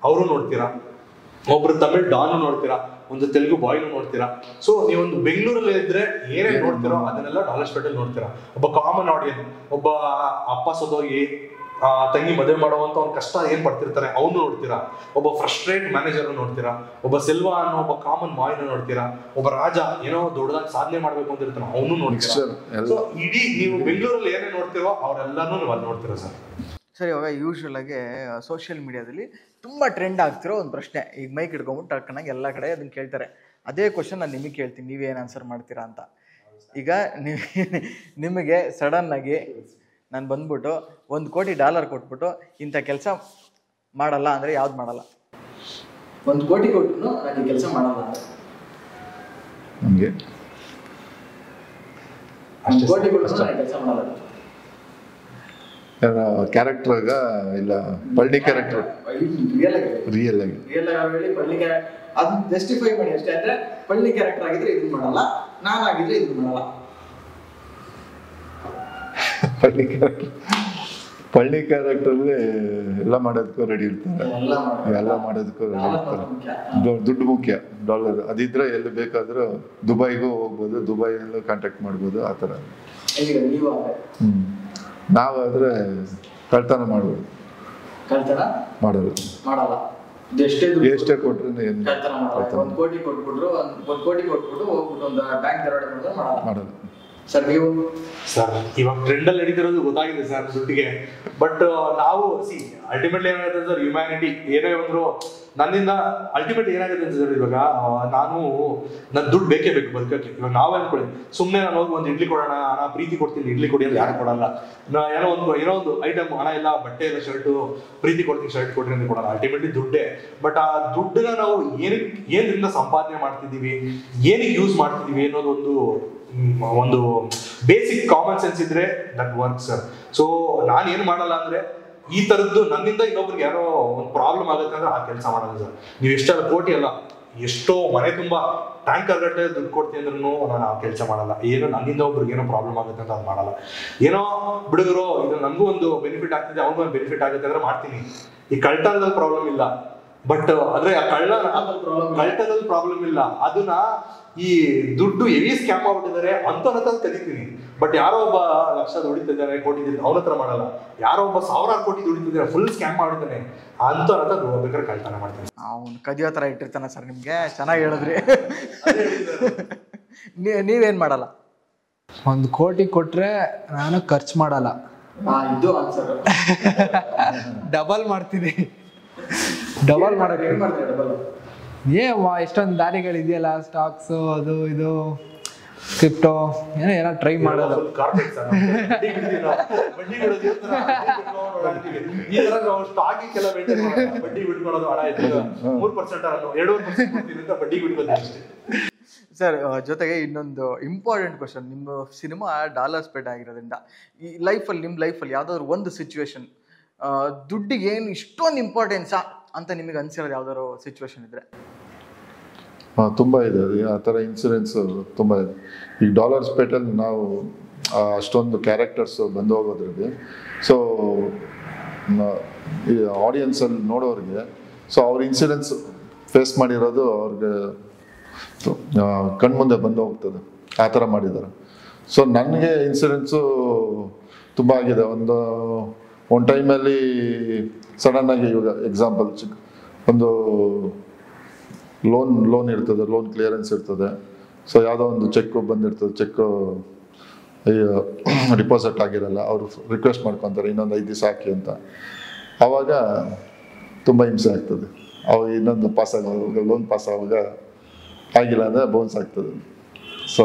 ಅವರು ನೋಡ್ತೀರಾ. ಒಬ್ರು ತಮಿಳ್ ಡಾನ್ ನೋಡ್ತೀರಾ. ಒಂದು ತೆಲುಗು ಬಾಯ್ನು ನೋಡ್ತೀರಾ. ಸೊ ನೀವೊಂದು ಬೆಂಗಳೂರಲ್ಲಿ ಇದ್ರೆ ಏನೇನು ನೋಡ್ತಿರೋ ಅದನ್ನೆಲ್ಲ ಡಾಲರ್ಸ್ಪೇಟೆಲ್ ನೋಡ್ತೀರಾ. ಒಬ್ಬ ಕಾಮನ್ ಆಡಿಯನ್ಸ್, ಒಬ್ಬ ಅಪ್ಪ ಸೋದೋಗಿ ತಂಗಿ ಮದುವೆ ಮಾಡುವಂತ ಅವ್ನ ಕಷ್ಟ ಏನ್ ಪಡ್ತಿರ್ತಾರೆ ಅವನು ನೋಡ್ತೀರಾ. ಒಬ್ಬ ಫ್ರಸ್ಟ್ರೇಟ್ ಮ್ಯಾನೇಜರ್ ನೋಡ್ತೀರಾ. ಒಬ್ಬ ಸೆಲ್ವಾ ಅನ್ನೋ ಒಬ್ಬ ಕಾಮನ್ ಬಾಯ್ನ ನೋಡ್ತೀರಾ. ಒಬ್ಬ ರಾಜ ಏನೋ ದೊಡ್ಡದಾಗಿ ಸಾಧನೆ ಮಾಡ್ಬೇಕು ಅಂತ ಇರ್ತಾನೆ ಅವನು ನೋಡ್ತೀರಾ. ಸೊ ಇಡೀ ನೀವು ಬೆಂಗಳೂರಲ್ಲಿ ಏನೇ ನೋಡ್ತಿರೋ ಅವರೆಲ್ಲಾನು ನೀವು ಅಲ್ಲಿ ನೋಡ್ತೀರಾ ಸರ್. ಸರ್, ಇವಾಗ ಯೂಶ್ವಲ್ ಆಗಿ ಸೋಷಿಯಲ್ ಮೀಡಿಯಾದಲ್ಲಿ ತುಂಬ ಟ್ರೆಂಡ್ ಆಗ್ತಿರೋ ಒಂದು ಪ್ರಶ್ನೆ, ಈಗ ಮೈಕ್ ಹಿಡ್ಕೊಂಬಿಟ್ಟು ಟಕ್ಕನಾಗಿ ಎಲ್ಲ ಕಡೆ ಅದನ್ನ ಕೇಳ್ತಾರೆ. ಅದೇ ಕ್ವಶನ್ ನಾನು ನಿಮಗೆ ಕೇಳ್ತೀನಿ, ನೀವೇನು ಆನ್ಸರ್ ಮಾಡ್ತೀರಾ ಅಂತ. ಈಗ ನಿಮಗೆ ಸಡನ್ ಆಗಿ ನಾನು ಬಂದ್ಬಿಟ್ಟು $1 ಕೋಟಿ ಕೊಟ್ಬಿಟ್ಟು ಇಂಥ ಕೆಲಸ ಮಾಡಲ್ಲ ಅಂದರೆ ಯಾವ್ದು ಮಾಡಲ್ಲ? 1 ಕೋಟಿ ಕೊಟ್ಟು ನಾನು ಈ ಕೆಲಸ ಮಾಡಲ್ಲ ಅಂದರೆ ನಮಗೆ 1 ಕೋಟಿ ಕೊಟ್ಟು ನಾನು ಕೆಲಸ ಮಾಡಲ್ಲ. ಕ್ಯಾರೆಕ್ಟರ್ಗ ಇಲ್ಲ ಪಳ್ಳಿ ಕ್ಯಾರೆಕ್ಟರ್ ರಿಯಲ್ ಆಗಿ ಹೇಳಿ ಪಳ್ಳಿ ಕ್ಯಾರೆಕ್ಟರ್ ಅದನ್ನ ಜಸ್ಟಿಫೈ ಮಾಡಿ ಅಷ್ಟೇ. ಅಂದ್ರೆ ಪಳ್ಳಿ ಕ್ಯಾರೆಕ್ಟರ್ ಆಗಿದ್ರೆ ಇದನ್ನ ಮಾಡಲ್ಲ, ನಾನಾಗಿದ್ರೆ ಇದನ್ನ ಮಾಡಲ್ಲ. ಪಳ್ಳಿ ಕ್ಯಾರೆಕ್ಟರ್ಲಿ ಎಲ್ಲ ಮಾಡೋದಕ್ಕೂ ರೆಡಿ ಇರ್ತಾರೆ, ಎಲ್ಲ ಮಾಡೋದಕ್ಕೂ ರೆಡಿ ಇರ್ತಾರೆ. ದುಡ್ಡು ಮುಖ್ಯ, ಡಾಲರ್ ಅದಿದ್ರೆ ಎಲ್ಲಿ ಬೇಕಾದ್ರೂ ದುಬೈಗೂ ಹೋಗ್ಬೋದು, ದುಬೈಯಲ್ಲೂ ಕಾಂಟ್ಯಾಕ್ಟ್ ಮಾಡ್ಬೋದು, ಆ ಥರ. ನಾವಾದ್ರೆ ಕಳ್ತನ ಮಾಡ್ಬೋದು, ಮಾಡಲ್ಲ. ಎಷ್ಟೇ ಕೊಟ್ರು $1 ಕೋಟಿ ಕೊಟ್ಬಿಟ್ರು ಹೋಗ್ಬಿಟ್ಟು ಒಂದು ಬ್ಯಾಂಕ್ ದರೋಡೆ ಮಾಡಲ್ಲ. ಸರ್ ನೀವು ಸರ್ ಇವಾಗ ಟ್ರೆಂಡ್ ಅಲ್ಲಿ ನಡೀತಿರೋದು ಗೊತ್ತಾಗಿದೆ ಸರ್ ದುಡ್ಡಿಗೆ. ಬಟ್ ನಾವು ಅಲ್ಟಿಮೇಟ್ಲಿ ಏನಾಗುತ್ತೆ ಸರ್, ಹ್ಯುಮ್ಯಾನಿಟಿ ಏನೇ ಬಂದ್ರು ನನ್ನಿಂದ ಅಲ್ಟಿಮೇಟ್ಲಿ ಏನಾಗುತ್ತೆ ಸರ್, ಇವಾಗ ನನ್ನ ದುಡ್ಡು ಬೇಕೇ ಬೇಕು ಬದುಕಕ್ಕೆ. ಇವಾಗ ನಾವೇ ಅನ್ಕೊಳ್ಳಿ, ಸುಮ್ಮನೆ ನಾನು ಹೋಗಿ ಒಂದು ಇಡ್ಲಿ ಕೊಡೋಣ, ಹಣ ಪ್ರೀತಿ ಕೊಡ್ತೀನಿ, ಇಡ್ಲಿ ಕೊಡಿ ಅಂತ ಯಾರು ಕೊಡಲ್ಲ. ಏನೋ ಒಂದು ಐಟಮ್, ಹಣ ಇಲ್ಲ, ಬಟ್ಟೆ ಇಲ್ಲ, ಶರ್ಟು, ಪ್ರೀತಿ ಕೊಡ್ತೀನಿ, ಶರ್ಟ್ ಕೊಡ್ರಿ ಅಂತ ಕೊಡಲ್ಲ. ಅಲ್ಟಿಮೇಟ್ಲಿ ದುಡ್ಡೇ. ಬಟ್ ಆ ದುಡ್ಡನ್ನ ನಾವು ಏನಿಂದ ಸಂಪಾದನೆ ಮಾಡ್ತಿದೀವಿ, ಏನಕ್ಕೆ ಯೂಸ್ ಮಾಡ್ತಿದೀವಿ ಅನ್ನೋದು ಒಂದು ಬೇಸಿಕ್ ಕಾಮನ್ ಸೆನ್ಸ್ ಇದ್ರೆ ದಟ್ ವರ್ಕ್ ಸರ್. ಸೊ ನಾನು ಏನು ಮಾಡಲ್ಲ ಅಂದ್ರೆ, ಈ ತರದ್ದು ನನ್ನಿಂದ ಇನ್ನೊಬ್ರಿಗೆ ಯಾರೋ ಒಂದು ಪ್ರಾಬ್ಲಮ್ ಆಗುತ್ತೆ ಅಂದ್ರೆ ಆ ಕೆಲಸ ಮಾಡಲ್ಲ ಸರ್. ನೀವು ಎಷ್ಟೆಲ್ಲ ಕೋಟಿ ಅಲ್ಲ, ಎಷ್ಟೋ ಮನೆ ತುಂಬಾ ಟ್ಯಾಂಕರ್ ಗಟ್ಟೆ ದುಡ್ಡು ಕೊಡ್ತೀನಿ ಅಂದ್ರೂ ನಾನು ಆ ಕೆಲಸ ಮಾಡಲ್ಲ. ಏನೋ ನನ್ನಿಂದ ಒಬ್ರಿಗೆ ಏನೋ ಪ್ರಾಬ್ಲಮ್ ಆಗುತ್ತೆ ಅಂತ ಅದು ಮಾಡಲ್ಲ. ಏನೋ ಬಿಡುಗರು ಇದು ನನಗೂ ಒಂದು ಬೆನಿಫಿಟ್ ಆಗ್ತಿದೆ, ಅವನಿಗೂ ಒಂದು ಬೆನಿಫಿಟ್ ಆಗುತ್ತೆ ಅಂದ್ರೆ ಮಾಡ್ತೀನಿ. ಈ ಕಳ್ತನದಲ್ಲಿ ಪ್ರಾಬ್ಲಮ್ ಇಲ್ಲ, ಬಟ್ ಆದ್ರೆ ಕಳ್ತನದಲ್ಲಿ ಪ್ರಾಬ್ಲಮ್ ಇಲ್ಲ. ಅದನ್ನ ಈ ದುಡ್ಡು ಹೆವಿ ಸ್ಕ್ಯಾಮ್ ಆಗ್ಬಿಟ್ಟಿದ್ದಾರೆ ಅಂತ ಕಲಿತೀನಿ. ಬಟ್ ಯಾರೋ ಒಬ್ಬ ಲಕ್ಷ ದುಡಿತಿದ್ದಾನೆ, ಕೋಟಿ ಅವನ ಹತ್ರ ಮಾಡಲ್ಲ. ಯಾರೋ ಒಬ್ಬ 1000 ಕೋಟಿ ದುಡಿತಿದ್ದಾನೆ, ಫುಲ್ ಸ್ಕ್ಯಾಮ್ ಮಾಡಿದ್ದಾನೆ, ಅಂತ ಬೇಕಾದ್ರೆ ಕಳ್ತನ ಮಾಡ್ತಾನೆ. ಅವ್ನು ಕದಿಯೋ ತರ ಇಟ್ಟಿರ್ತಾನೆ ಸರ್. ನಿಮ್ಗೆ ಚೆನ್ನಾಗಿ ಹೇಳಿದ್ರಿ. ನೀವೇನ್ ಮಾಡಲ್ಲ? 1 ಕೋಟಿ ಕೊಟ್ರೆ ನಾನು ಖರ್ಚು ಮಾಡಲ್ಲ, ಇದು ಆನ್ಸರ್. ಡಬಲ್ ಮಾಡ್ತೀನಿ. ಡಬಲ್ ಮಾಡಕ್ಕೆ ಎಷ್ಟೊಂದು ದಾರಿಗಳಿದೆಯಲ್ಲ, ಸ್ಟಾಕ್ಸ್, ಅದು ಇದು, ಕ್ರಿಪ್ಟೋ, ಏನೋ ಟ್ರೈ ಮಾಡೋದು. ಸರ್ ಜೊತೆಗೆ ಇನ್ನೊಂದು ಇಂಪಾರ್ಟೆಂಟ್ ಕ್ವಶನ್, ನಿಮ್ಮ ಸಿನಿಮಾ ಡಾಲರ್ಸ್ಪೇಟೆ ಆಗಿರೋದ್ರಿಂದ ಈ ಲೈಫಲ್ಲಿ, ನಿಮ್ಮ ಲೈಫಲ್ಲಿ ಯಾವ್ದಾದ್ರು ಒಂದು ಸಿಚುವೇಶನ್ ದುಡ್ಡಿಗೆ ಏನು ಇಷ್ಟೊಂದು ಇಂಪಾರ್ಟೆನ್ಸಾ ಅಂತ ನಿಮಗೆ ಅನ್ಸಿರೋದು ಯಾವ್ದಾದ್ರು ಸಿಚುವೇಶನ್ ಇದ್ರೆ? ತುಂಬ ಇದೆ, ಆ ಥರ ಇನ್ಸಿಡೆನ್ಸ್ ತುಂಬ ಇದೆ. ಈಗ ಡಾಲರ್ಸ್ಪೇಟೆಲ್ಲಿ ನಾವು ಅಷ್ಟೊಂದು ಕ್ಯಾರೆಕ್ಟರ್ಸ್ ಬಂದು ಹೋಗೋದ್ರಲ್ಲಿ, ಸೊ ಈ ಆಡಿಯನ್ಸಲ್ಲಿ ನೋಡೋರಿಗೆ, ಸೊ ಅವ್ರ ಇನ್ಸಿಡೆನ್ಸ್ ಫೇಸ್ ಮಾಡಿರೋದು ಅವ್ರಿಗೆ ಕಣ್ಮುಂದೆ ಬಂದು ಹೋಗ್ತದೆ, ಆ ಥರ ಮಾಡಿದ್ದಾರೆ. ಸೊ ನನಗೆ ಇನ್ಸಿಡೆನ್ಸು ತುಂಬ ಆಗಿದೆ. ಒಂದು ಟೈಮಲ್ಲಿ ಸಡನ್ನಾಗಿ, ಇವಾಗ ಎಕ್ಸಾಂಪಲ್ ಒಂದು ಲೋನ್ ಇರ್ತದೆ, ಲೋನ್ ಕ್ಲಿಯರೆನ್ಸ್ ಇರ್ತದೆ. ಸೊ ಯಾವುದೋ ಒಂದು ಚೆಕ್ಕು ಬಂದಿರ್ತದೆ, ಚೆಕ್ಕು ಡಿಪಾಸಿಟ್ ಆಗಿರಲ್ಲ, ಅವರು ರಿಕ್ವೆಸ್ಟ್ ಮಾಡ್ಕೊತಾರೆ ಇನ್ನೊಂದು 5 ದಿವಸ ಹಾಕಿ ಅಂತ. ಆವಾಗ ತುಂಬ ಹಿಂಸೆ ಆಗ್ತದೆ. ಅವಾಗ ಇನ್ನೊಂದು ಲೋನ್ ಪಾಸ್ ಆಗುವಾಗ ಆಗಿಲ್ಲ ಅಂದರೆ ಬೌನ್ಸ್ ಆಗ್ತದೆ, ಸೊ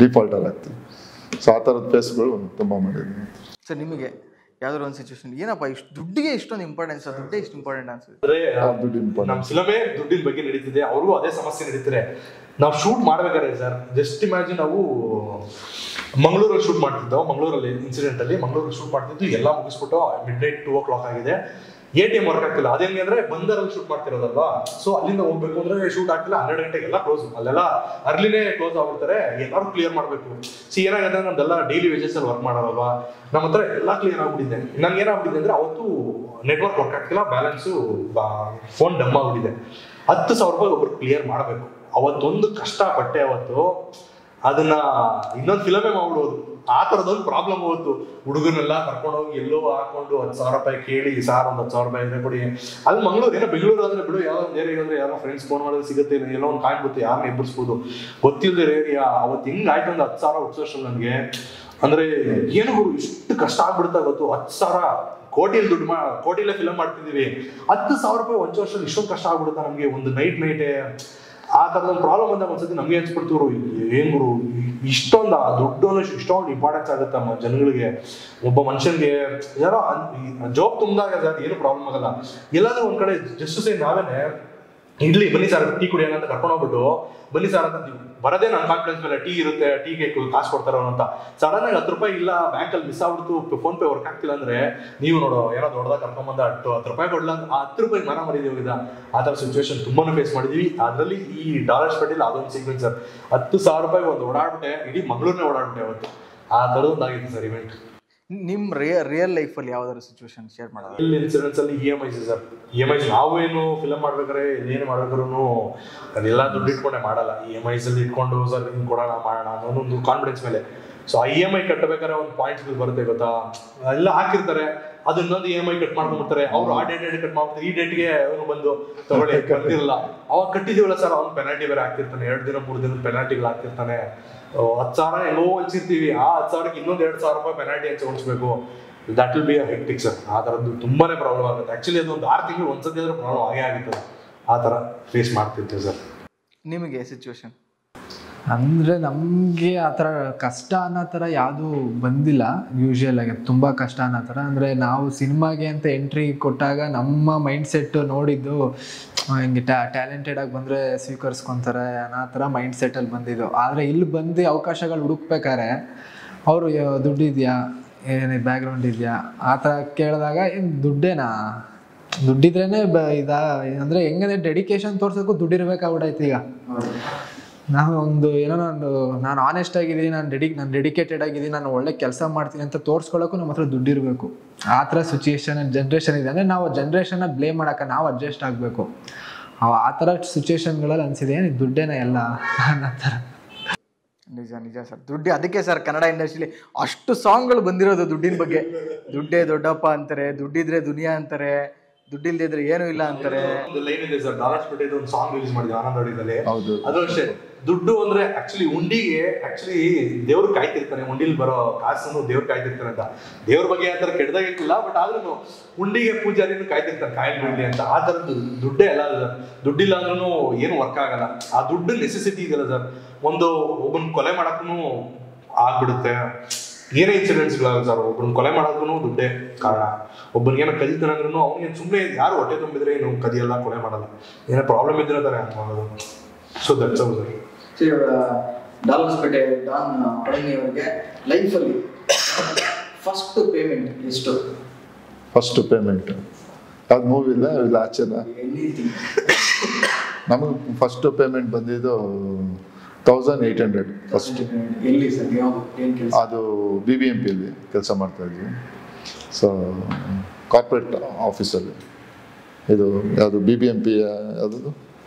ಡಿಫಾಲ್ಟರ್ ಆಗ್ತದೆ. ಸೊ ಆ ಥರದ ಕೇಸ್ಗಳು ತುಂಬ ಮಾಡಿದ್ದೀನಿ. ಸರ್ ನಿಮಗೆ ಯಾವ್ದಾದ್ರು ಒಂದು ಸಿಚುವೇಶನ್ ಏನಪ್ಪ ದುಡ್ಡಿಗೆ ಇಷ್ಟೊಂದು ಇಂಪಾರ್ಟೆನ್ಸ್, ದುಡ್ಡೇ ಇಷ್ಟು ಇಂಪಾರ್ಟೆಂಟ್ ಅನ್ಸುತ್ತೆ? ನಮ್ಮ ಫಿಲಮೇ ದುಡ್ಡಿನ ಬಗ್ಗೆ ನಡೀತಿದೆ, ಅವ್ರಿಗೂ ಅದೇ ಸಮಸ್ಯೆ ನಡೀತಿದೆ. ನಾವು ಶೂಟ್ ಮಾಡ್ಬೇಕಾದ್ರೆ ಸರ್, ಜಸ್ಟ್ ಇಮ್ಯಾಜಿನ್, ನಾವು ಮಂಗಳೂರಲ್ಲಿ ಶೂಟ್ ಮಾಡ್ತಿದ್ದೋ, ಮಂಗಳೂರಲ್ಲಿ ಇನ್ಸಿಡೆಂಟ್ ಅಲ್ಲಿ ಮಂಗಳೂರಲ್ಲಿ ಶೂಟ್ ಮಾಡ್ತಿದ್ದು, ಎಲ್ಲ ಮುಗಿಸ್ಬಿಟ್ಟು ಮಿಡ್-ನೈಟ್ 2 o'clock ಆಗಿದೆ. ATM ವರ್ಕ್ ಆಗ್ತಿಲ್ಲ. ಅದೇಂಗೆ ಅಂದ್ರೆ ಬಂದರಲ್ಲಿ ಶೂಟ್ ಮಾಡ್ತಿರೋದಲ್ವಾ, ಸೊ ಅಲ್ಲಿಂದ ಹೋಗ್ಬೇಕು ಅಂದ್ರೆ ಶೂಟ್ ಆಗ್ತಿಲ್ಲ. 12 ಗಂಟೆಗೆಲ್ಲ ಕ್ಲೋಸ್, ಅಲ್ಲೆಲ್ಲ ಅರ್ಲಿನೇ ಕ್ಲೋಸ್ ಆಗ್ಬಿಡ್ತಾರೆ. ಎಲ್ಲರೂ ಕ್ಲಿಯರ್ ಮಾಡ್ಬೇಕು. ಏನಾಗುತ್ತೆ, ನಮ್ದೆಲ್ಲ ಡೈಲಿ ವೇಜಸ್ ಅಲ್ಲಿ ವರ್ಕ್ ಮಾಡೋರಲ್ವಾ, ನಮ್ಮ ಹತ್ರ ಎಲ್ಲ ಕ್ಲಿಯರ್ ಆಗ್ಬಿಟ್ಟಿದೆ. ನನ್ಗೆ ಏನಾಗ್ಬಿಟ್ಟಿದೆ ಅಂದ್ರೆ, ಅವತ್ತು ನೆಟ್ವರ್ಕ್ ವರ್ಕ್ ಆಗ್ತಿಲ್ಲ, ಬ್ಯಾಲೆನ್ಸು ಫೋನ್ ಡಮ್ ಆಗ್ಬಿಟ್ಟಿದೆ. 10,000 ರೂಪಾಯಿ ಒಬ್ರು ಕ್ಲಿಯರ್ ಮಾಡಬೇಕು. ಅವತ್ತೊಂದು ಕಷ್ಟಪಟ್ಟೆ ಅವತ್ತು, ಅದನ್ನ ಇನ್ನೊಂದು ಫಿಲಮೇ ಮಾಡ್ಬಿಡೋದು. ಆ ಥರದೊಂದು ಪ್ರಾಬ್ಲಮ್ ಹೋಯ್ತು. ಹುಡುಗನೆಲ್ಲ ಕರ್ಕೊಂಡೋಗಿ ಎಲ್ಲೋ ಹಾಕೊಂಡು 10,000 ರೂಪಾಯಿ ಕೇಳಿ, ಸಾರ್ ಒಂದು 10,000 ರೂಪಾಯಿ ಇದೆ ಕೊಡಿ. ಅಲ್ಲಿ ಮಂಗಳೂರು ಏನೋ ಬೆಂಗಳೂರು ಅಂದ್ರೆ ಬಿಡು, ಯಾವ್ದೋ ಒಂದು ಏರಿಯಾ ಅಂದ್ರೆ ಯಾರೋ ಫ್ರೆಂಡ್ಸ್ ಫೋನ್ ಮಾಡಿದ್ರೆ ಸಿಗುತ್ತೆ, ಎಲ್ಲೋ ಒಂದು ಕಾಣ್ಬಿಟ್ಟು ಯಾರನ್ನ ಎಬ್ಬರಿಸ್ಬೋದು, ಗೊತ್ತಿಲ್ಲದೆ ಏರಿಯಾ. ಅವತ್ತು ಹಿಂಗಾಯ್ತು ಒಂದು 10,000 ಹುಡ್ಸೋಷ್ಟು ನನಗೆ. ಅಂದ್ರೆ ಏನು ಇಷ್ಟು ಕಷ್ಟ ಆಗ್ಬಿಡುತ್ತೆ ಅವತ್ತು. 10,000 ಕೋಟಿಯಲ್ಲಿ ದುಡ್ಡು ಕೋಟಿಲೇ ಫಿಲಮ್ ಮಾಡ್ತಿದೀವಿ, 10,000 ರೂಪಾಯಿ ಒಂದು ವರ್ಷದಲ್ಲಿ ಇಷ್ಟೊಂದು ಕಷ್ಟ ಆಗ್ಬಿಡುತ್ತೆ ನಮಗೆ ಒಂದು ನೈಟೇ. ಆ ಥರದೊಂದು ಪ್ರಾಬ್ಲಮ್ ಅಂದಾಗ ಒಂದ್ಸತಿ ನಮಗೆ ಅನ್ಸ್ಬಿಡ್ತೀವ್ರು, ಏನ್ ಗುರು ಇಷ್ಟೊಂದು ಆ ದುಡ್ಡು ಅನ್ನೋಷ್ಟು ಇಷ್ಟೊಂದು ಇಂಪಾರ್ಟೆನ್ಸ್ ಆಗುತ್ತಮ್ಮ ಜನಗಳಿಗೆ. ಒಬ್ಬ ಮನುಷ್ಯನ್ಗೆ ಯಾರೋ ಜಾಬ್ ತುಂಬಿದಾಗ ಅದು ಏನು ಪ್ರಾಬ್ಲಮ್ ಆಗಲ್ಲ. ಎಲ್ಲಾದ್ರೂ ಒಂದ್ ಕಡೆ ಜಸ್ಟ್ ಸೇ ನಾವೇನೆ ಇಡ್ಲಿ ಬನ್ನಿ ಸರ್ ಟೀ ಕುಡಿಯೋಣ ಅಂತ ಕರ್ಕೊಂಡು ಹೋಗ್ಬಿಟ್ಟು, ಬನ್ನಿ ಸರ್ ಅಂತ ಬರದೇ ನನ್ನ ಕಾನ್ಫಿಡೆನ್ಸ್ ಮೇಲೆ, ಟೀ ಇರುತ್ತೆ, ಟೀಗೆ ಕಾಸು ಕೊಡ್ತಾರ ಅಂತ. ಸಡನ್ ಆಗಿ 10 ರೂಪಾಯಿ ಇಲ್ಲ, ಬ್ಯಾಂಕಲ್ಲಿ ಮಿಸ್ ಆಗ್ಬಿಡ್ತು, ಫೋನ್ ಪೇ ವರ್ಕ್ ಆಗ್ತಿಲ್ಲ ಅಂದ್ರೆ ನೀವು ನೋಡೋ ಏನೋ ದೊಡ್ಡದಾಗ ಕರ್ಕೊಂಬಂದ 10 ರೂಪಾಯಿ ಕೊಡ್ಲ ಅಂತ 10 ರೂಪಾಯಿ ಮನ ಮರಿದೀವಿ ಹೋಗಿದ್ದ. ಆ ಥರ ಸಿಚುವೇಶನ್ ತುಂಬಾನು ಫೇಸ್ ಮಾಡಿದ್ವಿ. ಅದರಲ್ಲಿ ಈ ಡಾಲರ್ಸ್ ಪಟ್ಟಿಲ್ಲ ಅದೊಂದು ಸೀಕ್ವೆನ್ಸ್ ಸರ್. 10,000 ರೂಪಾಯಿ ಒಂದು ಓಡಾಡ್ಬಿಟ್ಟೆ, ಇಡೀ ಮಂಗಳೂರನ್ನೇ ಓಡಾಡ್ಬಿಟ್ಟೆ ಅವತ್ತು. ಆ ಥರದೊಂದು ಆಗಿತ್ತು ಸರ್ ಇವೆಂಟ್. ನಿಮ್ಮ ರಿಯಲ್ ಲೈಫಲ್ಲಿ ಯಾವ್ದಾದ್ರು ಸಿಚುವೇಶನ್ ಶೇರ್ ಮಾಡೋದು? ರಿಯಲ್ ಇನ್ಸಿಡೆನ್ಸ್ ಅಲ್ಲಿ EMIs ಸರ್. EMIs ನಾವೇನು ಫಿಲಮ್ ಮಾಡ್ಬೇಕಾದ್ರೆ ಏನು ಮಾಡ್ಬೇಕಾದ್ರೂ ಅದೆಲ್ಲ ದುಡ್ಡು ಇಟ್ಕೊಂಡೆ ಮಾಡಲ್ಲ. EMIs ಅಲ್ಲಿ ಇಟ್ಕೊಂಡು ಸರ್ ಹಿಂಗೆ ಕೊಡೋಣ ಮಾಡೋಣ ಅನ್ನೋದೊಂದು ಕಾನ್ಫಿಡೆನ್ಸ್ ಮೇಲೆ. ಸೊ ಆ EMI ಕಟ್ಟಬೇಕಾದ್ರೆ ಒಂದು ಪಾಯಿಂಟ್ಸ್ ಬರುತ್ತೆ ಗೊತ್ತಾ, ಎಲ್ಲ ಹಾಕಿರ್ತಾರೆ, ಅದು ಇನ್ನೊಂದು EMI ಕಟ್ ಮಾಡ್ಕೊಂಡ್ಬಿಡ್ತಾರೆ ಅವ್ರು. ಆ ಡೇಟ್ ಕಟ್ ಮಾಡ್ತಾರೆ, ಈ ಡೇಟ್ಗೆ ಅವನು ಬಂದು ತಗೊಳ್ಳಿ ಬಂದಿರಲ್ಲ. ಅವಾಗ ಕಟ್ಟಿದೀವಲ್ಲ ಸರ್, ಅವ್ನು ಪೆನಾಲ್ಟಿ ಬೇರೆ ಹಾಕ್ತಿರ್ತಾನೆ, 2 ದಿನ 3 ದಿನದ ಪೆನಾಲ್ಟಿಗಳು ಹಾಕ್ತಿರ್ತಾನೆ. 10,000 ಎಲ್ಲೋ ಹಂಚಿರ್ತೀವಿ, ಆ 10,000ಕ್ಕೆ ಇನ್ನೊಂದು 2,000 ರೂಪಾಯಿ ಪೆನಾಲ್ಟಿ ಹಂಚಿ ಹೊಂಚ್ಬೇಕು. That will be a hectic sir. ಆ ಥರದ್ದು ತುಂಬಾನೇ ಪ್ರಾಬ್ಲಮ್ ಆಗುತ್ತೆ. ಆಕ್ಚುಲಿ ಅದು ಒಂದು 6 ತಿಂಗಳು ಒಂದ್ಸತಿ ಆದ್ರೂ ಪ್ರಾಬ್ಲಮ್ ಆಗೇ ಆಗುತ್ತೆ. ಆ ಥರ ಫೇಸ್ ಮಾಡ್ತಿರ್ತೀವಿ ಸರ್. ನಿಮಗೆ ಸಿಚುವೇಶನ್ ಅಂದರೆ ನಮಗೆ ಆ ಥರ ಕಷ್ಟ ಅನ್ನೋ ಥರ ಯಾವುದೂ ಬಂದಿಲ್ಲ. ಯೂಶ್ವಲ್ ಆಗಿ ತುಂಬ ಕಷ್ಟ ಅನ್ನೋ ಥರ ಅಂದರೆ ನಾವು ಸಿನಿಮಾಗೆ ಅಂತ ಎಂಟ್ರಿ ಕೊಟ್ಟಾಗ ನಮ್ಮ ಮೈಂಡ್ ಸೆಟ್ಟು ನೋಡಿದ್ದು ಹಿಂಗೆ ಟ್ಯಾಲೆಂಟೆಡಾಗಿ ಬಂದರೆ ಸ್ವೀಕರಿಸ್ಕೊತಾರೆ ಅನ್ನೋ ಥರ ಮೈಂಡ್ ಸೆಟ್ಟಲ್ಲಿ ಬಂದಿದ್ದು. ಆದರೆ ಇಲ್ಲಿ ಬಂದು ಅವಕಾಶಗಳು ಹುಡುಕ್ಬೇಕಾರೆ ಅವರು ದುಡ್ಡಿದೆಯಾ, ಏನು ಬ್ಯಾಕ್ಗ್ರೌಂಡ್ ಇದೆಯಾ ಆ ಥರ ಕೇಳಿದಾಗ ಏನು ದುಡ್ಡೇನಾ, ದುಡ್ಡಿದ್ರೇ ಅಂದರೆ ಹೆಂಗಂದ್ರೆ ಡೆಡಿಕೇಶನ್ ತೋರ್ಸೋಕ್ಕೂ ದುಡ್ಡಿರ್ಬೇಕಾಗ್ಬಿಡೈತೆ ಈಗ. ನಾವು ಒಂದು ಏನೋ ನಾನು ಆನೆಸ್ಟ್ ಆಗಿದ್ದೀನಿ, ನಾನು ಡೆಡಿಕೇಟೆಡ್ ಆಗಿದ್ದೀನಿ, ನಾನು ಒಳ್ಳೆ ಕೆಲಸ ಮಾಡ್ತೀನಿ ಅಂತ ತೋರಿಸ್ಕೊಳ್ಳೋಕ್ಕೂ ನಮ್ಮ ಹತ್ರ ದುಡ್ಡಿರಬೇಕು. ಆ ಥರ ಜನ್ರೇಷನ್ ಇದೆ. ಅಂದರೆ ನಾವು ಜನ್ರೇಷನ್ನ ಬ್ಲೇಮ್ ಮಾಡೋಕ್ಕೆ ನಾವು ಅಡ್ಜಸ್ಟ್ ಆಗಬೇಕು. ಆ ಥರ ಸಿಚುವೇಶನ್ಗಳಲ್ಲಿ ಅನಿಸಿದೆ ಏನು ದುಡ್ಡೇನ ಎಲ್ಲ ಅನ್ನೋ ಥರ. ನಿಜ ಸರ್, ದುಡ್ಡು. ಅದಕ್ಕೆ ಸರ್ ಕನ್ನಡ ಇಂಡಸ್ಟ್ರಿಲಿ ಅಷ್ಟು ಸಾಂಗ್ಗಳು ಬಂದಿರೋದು ದುಡ್ಡಿನ ಬಗ್ಗೆ. ದುಡ್ಡೇ ದೊಡ್ಡಪ್ಪ ಅಂತಾರೆ, ದುಡ್ಡಿದ್ರೆ ದುನಿಯಾ ಅಂತಾರೆ, ದುಡ್ಡಿಲ್ದಿದ್ರೆ ಏನೂ ಇಲ್ಲ ಅಂತಾರೆ. ಒಂದು ಲೈನ್ ಇದೆ ಸರ್, ಡಾಲರ್ಸ್ ಪಟ್ಟಿದ್ದು ಒಂದು ಸಾಂಗ್ ರಿಲೀಸ್ ಮಾಡಿದ್ವಿ ಆನಂದವಾಡಿದಲ್ಲಿ. ಅದು ಅಷ್ಟೇ, ದುಡ್ಡು ಅಂದ್ರೆ ಆಕ್ಚುಲಿ ಉಂಡಿಗೆ ದೇವ್ರು ಕಾಯ್ತಿರ್ತಾನೆ, ಉಂಡಿಲಿ ಬರೋ ಕಾಸನ್ನು ದೇವ್ರು ಕಾಯ್ತಿರ್ತಾನೆ ಅಂತ. ದೇವ್ರ ಬಗ್ಗೆ ಆ ಥರ ಕೆಟ್ಟದಾಗಿಲ್ಲ, ಬಟ್ ಆದ್ರೂ ಉಂಡಿಗೆ ಪೂಜಾರಿನೂ ಕಾಯ್ತಿರ್ತಾರೆ ಕಾಯಿಲ್ ಬೀಳಲಿ ಅಂತ. ಆ ಥರದ್ದು ದುಡ್ಡೇ ಅಲ್ಲ ಸರ್. ದುಡ್ಡಿಲ್ಲ ಅಂದ್ರೂ ಏನು ವರ್ಕ್ ಆಗಲ್ಲ. ಆ ದುಡ್ಡು ನೆಸೆಸಿಟಿ ಇದೆಯಲ್ಲ ಸರ್, ಒಬ್ಬನ ಕೊಲೆ ಮಾಡಕ್ಕೂ ಆಗ್ಬಿಡುತ್ತೆ. ಏನೇ ಇನ್ಸಿಡೆಂಟ್ಸ್ಗಳಾಗ ಸರ್, ಒಬ್ಬನ ಕೊಲೆ ಮಾಡೋದಕ್ಕೂ ದುಡ್ಡೇ ಕಾರಣ. ಒಬ್ಬನಿಗೇನೋ ಕದಿತಾನೆ ಅಂದ್ರೂ ಅವ್ನಿಗೇನು ಸುಮ್ಮನೆ ಯಾರು ಹೊಟ್ಟೆ ತುಂಬಿದ್ರೆ ಏನು ಕದಿಯಲ್ಲ, ಕೊಲೆ ಮಾಡಲ್ಲ. ಏನೋ ಪ್ರಾಬ್ಲಮ್ ಇದ್ರೆ ತಾರೆ ಮಾಡೋದು. So that's how sir. Dollars ಪೇಟೆ ಡಾನ್ ಪಳನಿ ಅವರಿಗೆ ಲೈಫಲ್ಲಿ ಫಸ್ಟ್ ಪೇಮೆಂಟ್ ಎಷ್ಟು? ಫಸ್ಟ್ ಪೇಮೆಂಟ್ ಯಾವ್ದು ಮೂವಿ ಇಲ್ಲ ಆಚೆನ ನಮಗೆ ಫಸ್ಟ್ ಪೇಮೆಂಟ್ ಬಂದಿದ್ದು 1,800 ಫಸ್ಟ್. ಎಲ್ಲಿ ಸರ್? ಅದು BBMPಯಲ್ಲಿ ಕೆಲಸ ಮಾಡ್ತಾ ಇದ್ವಿ. ಸೊ ಕಾರ್ಪೊರೇಟ್ ಆಫೀಸಲ್ಲಿ ಇದು ಯಾವುದು BBMP ಯಾವುದು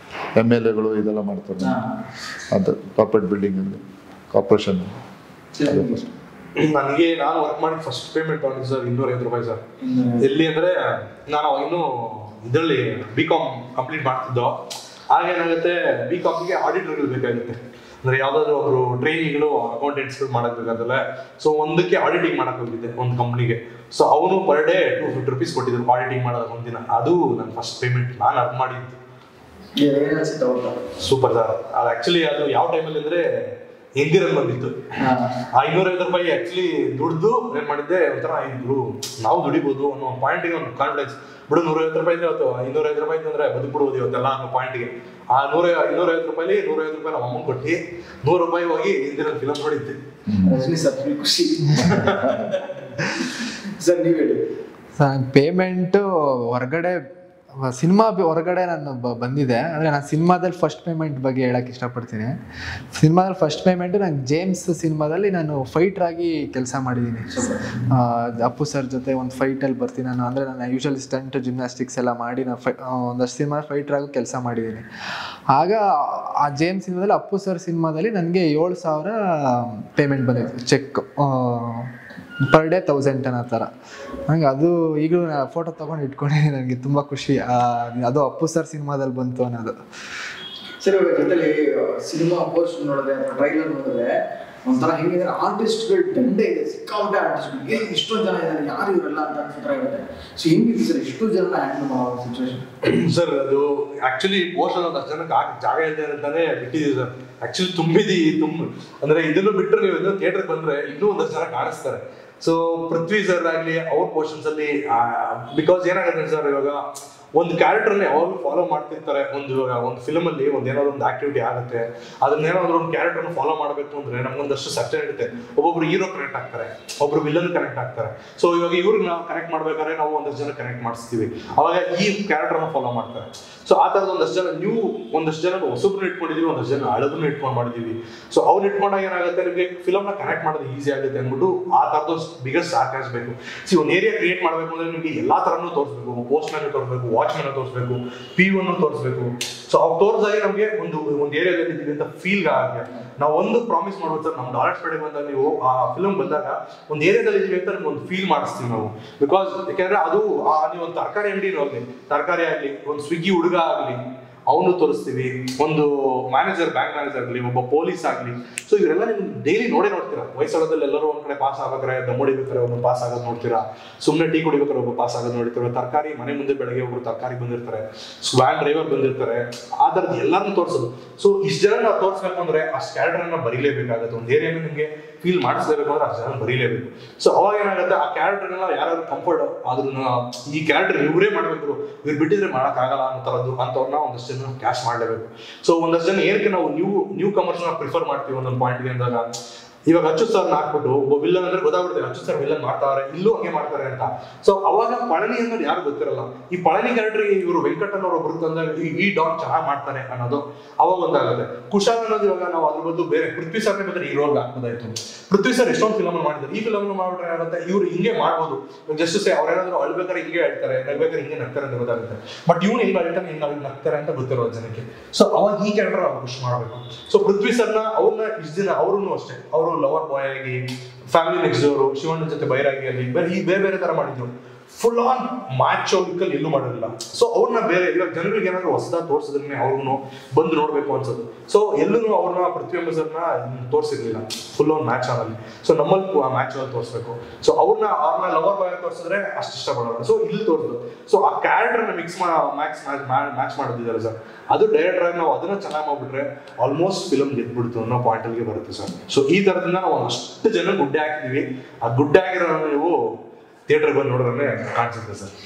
MLAಗಳು ಇದೆಲ್ಲ ಮಾಡ್ತಾರೆ ಅಂತ ಕಾರ್ಪೊರೇಟ್ ಬಿಲ್ಡಿಂಗಲ್ಲಿ ಕಾರ್ಪೊರೇಷನ್. ನಾನು ವರ್ಕ್ ಮಾಡಿ ಫಸ್ಟ್ ಪೇಮೆಂಟ್ ತಗೊಂಡಿದ್ದು ಸರ್ 250 ರೂಪಾಯಿ ಸರ್. ಎಲ್ಲಿ ಅಂದ್ರೆ ನಾನು ಇನ್ನೂ ಇದರಲ್ಲಿ BCom ಕಂಪ್ಲೀಟ್ ಮಾಡ್ತಿದ್ದೋ. ಆಗೇನಾಗುತ್ತೆ, BComಗೆ ಆಡಿಟರ್ಗಳು ಬೇಕಾಗುತ್ತೆ. ಅಂದ್ರೆ ಯಾವ್ದಾದ್ರು ಒಬ್ರು ಟ್ರೈನಿಗಳು ಅಕೌಂಟೆಂಟ್ಸ್ಗಳು ಮಾಡಬೇಕಾಗಲ್ಲ. ಸೊ ಒಂದಕ್ಕೆ ಆಡಿಟಿಂಗ್ ಮಾಡಕ್ ಹೋಗಿದ್ದೆ ಒಂದು ಕಂಪ್ನಿಗೆ. ಸೊ ಅವನು ಪರ್ ಡೇ 250 ರೂಪೀಸ್ ಕೊಟ್ಟಿದ್ರು ಆಡಿಟಿಂಗ್ ಮಾಡೋದು ಒಂದಿನ. ಅದು ನನ್ನ ಫಸ್ಟ್ ಪೇಮೆಂಟ್ ನಾನು ಅರ್ನ್ ಮಾಡಿದ್ದು. Super sir. ಅದು ಆಕ್ಚುಲಿ ಅದು ಯಾವ ಟೈಮಲ್ಲಿ ಅಂದ್ರೆ ಹೆಂಗಿರಲ್ ಬಂದಿತ್ತು. ಆ 250 ರೂಪಾಯಿ ಆಕ್ಚುಲಿ ದುಡ್ದು ಏನ್ ಮಾಡಿದ್ದೆ, ಒಂಥರ ನಾವು ದುಡಿಬಹುದು ಅನ್ನೋ ಒಂದು ಪಾಯಿಂಟ್ಗೆ ಒಂದು ಕಾನ್ಫಿಡೆನ್ಸ್. ಬಿಡು 150 ರೂಪಾಯಿ ಇದ್ರೆ ಅವತ್ತು 250 ರೂಪಾಯಿ ಅಂದ್ರೆ ಬದುಕ್ಬಿಡ್ಬೋದು ಇವತ್ತೆಲ್ಲ ಅನ್ನೋ ಪಾಯಿಂಟ್ಗೆ. ಆ 250 ರೂಪಾಯಿ 150 ರೂಪಾಯಿ ನಮ್ಮ ಅಮ್ಮನ್ ಕೊಟ್ಟು 100 ರೂಪಾಯಿ ಹೋಗಿ ಹಿಂದಿನ ಫಿಲಮ್ ನೋಡಿದ್ದೆ. ಖುಷಿ ಸರ್. ನೀವು ಹೇಳಿ ಪೇಮೆಂಟು ಹೊರಗಡೆ ಸಿನಿಮಾ ಹೊರಗಡೆ ನಾನು ಬಂದಿದೆ, ಅಂದರೆ ನಾನು ಸಿನಿಮಾದಲ್ಲಿ ಫಸ್ಟ್ ಪೇಮೆಂಟ್ ಬಗ್ಗೆ ಹೇಳಕ್ಕೆ ಇಷ್ಟಪಡ್ತೀನಿ. ಸಿನಿಮಾದಲ್ಲಿ ಫಸ್ಟ್ ಪೇಮೆಂಟು ನಾನು ಜೇಮ್ಸ್ ಸಿನಿಮಾದಲ್ಲಿ ನಾನು ಫೈಟ್ರಾಗಿ ಕೆಲಸ ಮಾಡಿದ್ದೀನಿ. ಅಪ್ಪು ಸರ್ ಜೊತೆ ಒಂದು ಫೈಟಲ್ಲಿ ಬರ್ತೀನಿ ನಾನು. ಅಂದರೆ ನಾನು ಯೂಶ್ವಲಿ ಸ್ಟಂಟ್ ಜಿಮ್ನಾಸ್ಟಿಕ್ಸ್ ಎಲ್ಲ ಮಾಡಿ ನಾನು ಒಂದಷ್ಟು ಸಿನಿಮಾ ಫೈಟ್ರಾಗೂ ಕೆಲಸ ಮಾಡಿದ್ದೀನಿ. ಆಗ ಆ ಜೇಮ್ಸ್ ಸಿನಿಮಾದಲ್ಲಿ ಅಪ್ಪು ಸರ್ ಸಿನಿಮಾದಲ್ಲಿ ನನಗೆ 7,000 ಪೇಮೆಂಟ್ ಬಂದಿತ್ತು, ಚೆಕ್ ಪರ್ ಡೇ 1000 ಆ ಥರ. ಹಂಗೆ ಅದು ಈಗಲೂ ಫೋಟೋ ತೊಗೊಂಡು ಇಟ್ಕೊಂಡಿದ್ದೀನಿ, ನನಗೆ ತುಂಬ ಖುಷಿ. ಅದು ಅಪ್ಪು ಸರ್ ಸಿನಿಮಾದಲ್ಲಿ ಬಂತು ಅನ್ನೋದು. ಸರಿ, ಜೊತೆಲಿ ಸಿನಿಮಾ ಪೋಸ್ಟ್ ನೋಡಿದ್ರೆ ಅಥವಾ ಟ್ರೈಲರ್ ನೋಡಿದ್ರೆ ಒಂಥರ ಹೆಂಗಿದ್ರೆ ಆರ್ಟಿಸ್ಟ್ಗಳು ದಂಡೆ ಇದೆ, ಸಿಕ್ಕಾಪಟ್ಟೆ ಆರ್ಟಿಸ್ಟ್ಗಳು, ಏನು ಇಷ್ಟೊಂದು ಜನ ಇದ್ದಾರೆ, ಯಾರು ಇವರೆಲ್ಲ ಅಂತ ಅನ್ಸುತ್ತರ ಇರುತ್ತೆ. ಸೊ ಹೆಂಗಿದೆ ಸರ್ ಇಷ್ಟು ಜನ ಹ್ಯಾಂಡಲ್ ಮಾಡೋ ಸಿಚುವೇಶನ್? ಸರ್ ಅದು ಆಕ್ಚುಲಿ ಪೋಸ್ಟ್ ಒಂದು ಅಷ್ಟು ಜನಕ್ಕೆ ಜಾಗ ಇದೆ ಅಂತಾನೆ ಬಿಟ್ಟಿದ್ದೀವಿ ಸರ್. ಆಕ್ಚುಲಿ ಅಂದ್ರೆ ಇದನ್ನು ಬಿಟ್ಟರೆ ನೀವು ಇನ್ನೂ ಥಿಯೇಟರ್ಗೆ ಬಂದ್ರೆ ಇನ್ನೂ ಒಂದಷ್ಟು ಜನ ಕಾಣಿಸ್ತಾರೆ. ಸೊ ಪೃಥ್ವಿ ಸರ್ ಆಗಲಿ ಅವ್ರ ಪೋರ್ಷನ್ಸ್ ಅಲ್ಲಿ ಬಿಕಾಸ್ ಏನಾಗುತ್ತೆ ಸರ್, ಇವಾಗ ಒಂದು ಕ್ಯಾರೆಕ್ಟರ್ನ ಯಾವಾಗಲೂ ಫಾಲೋ ಮಾಡ್ತಿರ್ತಾರೆ. ಒಂದು ಫಿಲಮ್ ಅಲ್ಲಿ ಏನಾದ್ರು ಒಂದು ಆಕ್ಟಿವಿಟಿ ಆಗುತ್ತೆ, ಅದನ್ನ ಏನಾದ್ರು ಒಂದು ಕ್ಯಾರೆಕ್ಟರ್ನ ಫಾಲೋ ಮಾಡಬೇಕು ಅಂದ್ರೆ ನಮ್ಗೊಂದಷ್ಟು ಸರ್ಟನ್ ಇರುತ್ತೆ. ಒಬ್ಬೊಬ್ರು ಹೀರೋ ಕನೆಕ್ಟ್ ಆಗ್ತಾರೆ, ಒಬ್ರು ವಿಲನ್ ಕನೆಕ್ಟ್ ಆಗ್ತಾರೆ. ಸೊ ಇವಾಗ ಇವ್ರಿಗೆ ನಾವು ಕನೆಕ್ಟ್ ಮಾಡ್ಬೇಕಾದ್ರೆ ನಾವು ಒಂದಷ್ಟು ಜನ ಕನೆಕ್ಟ್ ಮಾಡಿಸ್ತೀವಿ, ಅವಾಗ ಈ ಕ್ಯಾರೆಕ್ಟರ್ನ ಫಾಲೋ ಮಾಡ್ತಾರೆ. ಸೊ ಆ ಥರದ ಒಂದಷ್ಟು ಜನ ಒಂದಷ್ಟು ಜನ ಹೊಸಬ್ರು ಇಟ್ಕೊಂಡಿದೀವಿ, ಒಂದಷ್ಟು ಜನ ಹಳಬ್ರು ಇಟ್ಕೊಂಡು ಮಾಡಿದೀವಿ. ಸೊ ಅವ್ರು ಇಟ್ಕೊಂಡಾಗ ಏನಾಗುತ್ತೆ, ನಿಮಗೆ ಫಿಲಮ್ನ ಕನೆಕ್ಟ್ ಮಾಡೋದು ಈಸಿ ಆಗುತ್ತೆ ಅಂದ್ಬಿಟ್ಟು ಆ ಥರದ್ದು ಬಿಗಸ್ಟ್ ಸ್ಟಾರ್ಟ್ ಬೇಕು. ಒಂದು ಏರಿಯಾ ಕ್ರಿಯೇಟ್ ಮಾಡಬೇಕು ಅಂದ್ರೆ ನಿಮಗೆ ಎಲ್ಲಾ ಥರನೂ ತೋರಿಸ್ಬೇಕು, ಪೋಸ್ಟ್ ಮ್ಯಾನ್ ತೋರಿಸ್ಬೇಕು, ವಾಚ್ಮನ್ ತೋರಿಸ್ಬೇಕು, P1 ತೋರಿಸ್ಬೇಕು. ಸೊ ಅವ್ರು ತೋರಿಸಿದಾಗ ನಮಗೆ ಒಂದು ಏರಿಯಾದಲ್ಲಿ ಇದ್ದೀವಿ ಅಂತ ಫೀಲ್ ಆಗುತ್ತೆ. ನಾವು ಒಂದು ಪ್ರಾಮಿಸ್ ಮಾಡ್ಬೋದು ಸರ್, ನಮ್ಮ ಡಾಲರ್ಸ್ ಕಡೆ ಬಂದಾಗ ನೀವು ಆ ಫಿಲಮ್ ಬಂದಾಗ ಒಂದು ಏರಿಯಾದಲ್ಲಿ ಇದೀವಿ ಅಂತ ನಿಮ್ಗೆ ಒಂದು ಫೀಲ್ ಮಾಡಿಸ್ತೀವಿ ನಾವು. ಬಿಕಾಸ್ ಯಾಕೆಂದ್ರೆ ಅದು ನೀವು ಒಂದು ತರಕಾರಿ ಅಂಗಡಿ ಹೋಗ್ಲಿ, ತರಕಾರಿ ಆಗಲಿ, ಒಂದು ಸ್ವಿಗ್ಗಿ ಹುಡುಗ ಆಗಲಿ ಅವನು ತೋರಿಸ್ತೀವಿ, ಒಂದು ಮ್ಯಾನೇಜರ್, ಬ್ಯಾಂಕ್ ಮ್ಯಾನೇಜರ್ ಆಗಲಿ, ಒಬ್ಬ ಪೊಲೀಸ್ ಆಗಲಿ. ಸೊ ಇವರೆಲ್ಲ ನೀವು ಡೈಲಿ ನೋಡ್ತೀರಾ. ವಯಸ್ಸಾಳದಲ್ಲಿ ಎಲ್ಲರೂ ಒಂದ್ ಕಡೆ ಪಾಸ್ ಆಗ್ಬೇಕಾರೆ ದಮ್ ಹೊಡಿಬೇಕಾರೆ ಒಬ್ಬರು ಪಾಸ್ ಆಗೋದು ನೋಡ್ತೀರಾ, ಸುಮ್ಮನೆ ಟೀ ಕುಡಿಬೇಕಾರೆ ಒಬ್ಬ ಪಾಸ್ ಆಗೋದು ನೋಡ್ತೀರಾ, ತರಕಾರಿ ಮನೆ ಮುಂದೆ ಬೆಳಗ್ಗೆ ಒಬ್ರು ತರಕಾರಿ ಬಂದಿರ್ತಾರೆ, ವ್ಯಾನ್ ಡ್ರೈವರ್ ಬಂದಿರ್ತಾರೆ, ಆ ಥರದ್ದು ಎಲ್ಲರನ್ನೂ ತೋರಿಸೋದು. ಸೊ ಇಷ್ಟು ಜನ ನಾವು ತೋರಿಸ್ಬೇಕು ಅಂದ್ರೆ ಅಷ್ಟು ಕ್ಯಾರೆಕ್ಟರ್ನ ಬರೀಲೇಬೇಕಾಗುತ್ತೆ. ಒಂದು ಏರಿಯಾನ ನಿಮಗೆ ಫೀಲ್ ಮಾಡಿಸ್ಲೇಬೇಕು ಅಂದ್ರೆ ಅಷ್ಟು ಜನ ಬರೀಲೇಬೇಕು. ಸೊ ಅವಾಗ ಏನಾಗುತ್ತೆ, ಆ ಕ್ಯಾರೆಕ್ಟರ್ನೆಲ್ಲ ಯಾರಾದ್ರೂ ಕಂಫರ್ಟ್ ಅದನ್ನ ಈ ಕ್ಯಾರೆಕ್ಟರ್ ಇವರೇ ಮಾಡ್ಬೇಕು, ಇವ್ರು ಬಿಟ್ಟಿದ್ರೆ ಮಾಡೋಕ್ಕಾಗಲ್ಲ ಅಂತವ್ರನ್ನ ಒಂದಷ್ಟು ಜನ ಕ್ಯಾಶ್ ಮಾಡಲೇಬೇಕು. ಸೊ ಒಂದಷ್ಟು ಜನ ಏನಕ್ಕೆ ನಾವು ನ್ಯೂ ಕಮರ್ಸ್ನ ಪ್ರಿಫರ್ ಮಾಡ್ತೀವಿ ಒಂದೊಂದು ಪಾಯಿಂಟ್ಗೆ ಅಂದಾಗ, ಇವಾಗ ಅಚ್ಚು ಸರ್ನ ಹಾಕ್ಬಿಟ್ಟು ಒಬ್ಬ ವಿಲ್ಲನ್ ಅಂದ್ರೆ ಗೊತ್ತಾಗ್ಬಿಡುತ್ತೆ ಅಚ್ಚು ಸರ್ ವಿಲ್ಲನ್ ಮಾಡ್ತಾರೆ, ಇಲ್ಲೂ ಹಂಗೆ ಮಾಡ್ತಾರೆ ಅಂತ. ಸೊ ಅವಾಗ ಪಳನಿ ಅನ್ನೋದು ಯಾರು ಗೊತ್ತಿರಲ್ಲ. ಈ ಪಳನಿ ಕ್ಯಾರೆಕ್ಟರ್ ಇವರು ವೆಂಕಟನವರು ಒಬ್ರು ತಂದಾಗ ಈ ಡಾನ್ ಚೆನ್ನಾಗಿ ಮಾಡ್ತಾನೆ ಅನ್ನೋದು ಅವಾಗ ಒಂದಾಗುತ್ತೆ. ಕುಶಾಲ್ ಅನ್ನೋದು ಇವಾಗ ನಾವು ಅದ್ರ ಬದಲು ಬೇರೆ ಪೃಥ್ವಿ ಸರ್ನೇ ಬೇಕಾದ್ರೆ ಈ ರೋಲ್ ಹಾಕ್ಬೋದಾಯ್ತು. ಪೃಥ್ವಿ ಸರ್ ಎಷ್ಟೊಂದು ಫಿಲಮ್ ಮಾಡಿದ್ದಾರೆ, ಈ ಫಿಲಮ್ ಮಾಡ್ಬಿಟ್ರೆ ಏನಾಗುತ್ತೆ, ಇವ್ರು ಹಿಂಗೆ ಮಾಡ್ಬೋದು. ಜಸ್ಟ್ ಸೇ ಅವ್ರೇನಾದ್ರು ಅಳ್ಬೇಕಾದ್ರೆ ಹಿಂಗೆ ಹೇಳ್ತಾರೆ, ನಗ್ಬೇಕಾದ್ರೆ ಹಿಂಗೆ ನಗ್ತಾರೆ ಅಂತ ಗೊತ್ತಾಗುತ್ತೆ. ಬಟ್ ಇವ್ನು ಹಿಂಗೆ ಹೇಳ್ತಾನೆ, ಹಿಂಗೆ ಅಲ್ಲಿ ನಗ್ತಾರೆ ಅಂತ ಗೊತ್ತಿರೋ ಜನಕ್ಕೆ. ಸೊ ಅವಾಗ ಈ ಕ್ಯಾರೆಕ್ಟರ್ ಅವ್ರು ಖುಷಿ ಮಾಡಬೇಕು. ಸೊ ಪೃಥ್ವಿ ಸರ್ನ ಅವ್ರನ್ನ ಇಷ್ಟು ದಿನ ಅವ್ರೂ ಅಷ್ಟೇ, ಅವರು ಲವರ್ ಬಾಯ್ ಆಗಿ, ಫ್ಯಾಮಿಲಿ ನೆಕ್ಸ್ಟ್ ಡೋರು, ಶಿವಣ್ಣನ ಜೊತೆ ಬೈರಾಗಿ ಅಲ್ಲಿ ಬೇರೆ ಬೇರೆ ತರ ಮಾಡಿದ್ರು. ಫುಲ್ ಆನ್ ಮ್ಯಾಚೋ ಲಿಕ್ಕಲ್ಲಿ ಎಲ್ಲೂ ಮಾಡಿರಲಿಲ್ಲ. ಸೊ ಅವ್ರನ್ನ ಬೇರೆ ಇವಾಗ ಜನಗಳಿಗೆ ಏನಾದ್ರು ಹೊಸದಾಗಿ ತೋರಿಸಿದ್ರೆ ಅವ್ರನ್ನು ಬಂದು ನೋಡ್ಬೇಕು ಅನ್ಸೋದು. ಸೊ ಎಲ್ಲೂ ಅವ್ರನ್ನ ಪೃಥ್ವಿ ಸರ್ನ ತೋರಿಸಿರ್ಲಿಲ್ಲ ಫುಲ್ ಆನ್ ಮ್ಯಾಚ್ ಆನಲ್ಲಿ. ಸೊ ನಮ್ಮಲ್ಲಿ ಮ್ಯಾಚ್ ಅಲ್ಲಿ ತೋರಿಸ್ಬೇಕು. ಸೊ ಅವ್ರನ್ನ ಲವರ್ ಬಾಯ್ ತೋರಿಸಿದ್ರೆ ಅಷ್ಟು ಇಷ್ಟಪಡೋಲ್ಲ. ಸೊ ಇಲ್ಲಿ ತೋರಿಸಿದ್ರು. ಸೊ ಆ ಕ್ಯಾರೆಕ್ಟರ್ನ ಮ್ಯಾಚ್ ಮಾಡೋದಿದ್ದಾರೆ ಸರ್, ಅದು ಡೈರೆಕ್ಟರ್ ಆಗಿ ನಾವು ಅದನ್ನ ಚೆನ್ನಾಗಿ ಮಾಡ್ಬಿಟ್ರೆ ಆಲ್ಮೋಸ್ಟ್ ಫಿಲಮ್ ಗೆದ್ಬಿಡ್ತು ಅನ್ನೋ ಪಾಯಿಂಟ್ ಅಲ್ಲಿ ಬರುತ್ತೆ ಸರ್. ಸೊ ಈ ತರದಿಂದ ನಾವು ಅಷ್ಟು ಜನ ಗುಡ್ಡೆ ಹಾಕಿದೀವಿ. ಆ ಗುಡ್ಡೆ ಆಗಿರೋ ನೀವು ಥಿಯೇಟರ್ ಬಂದು ನೋಡಿದ್ರೆ ಕಾಣಿಸುತ್ತೆ ಸರ್.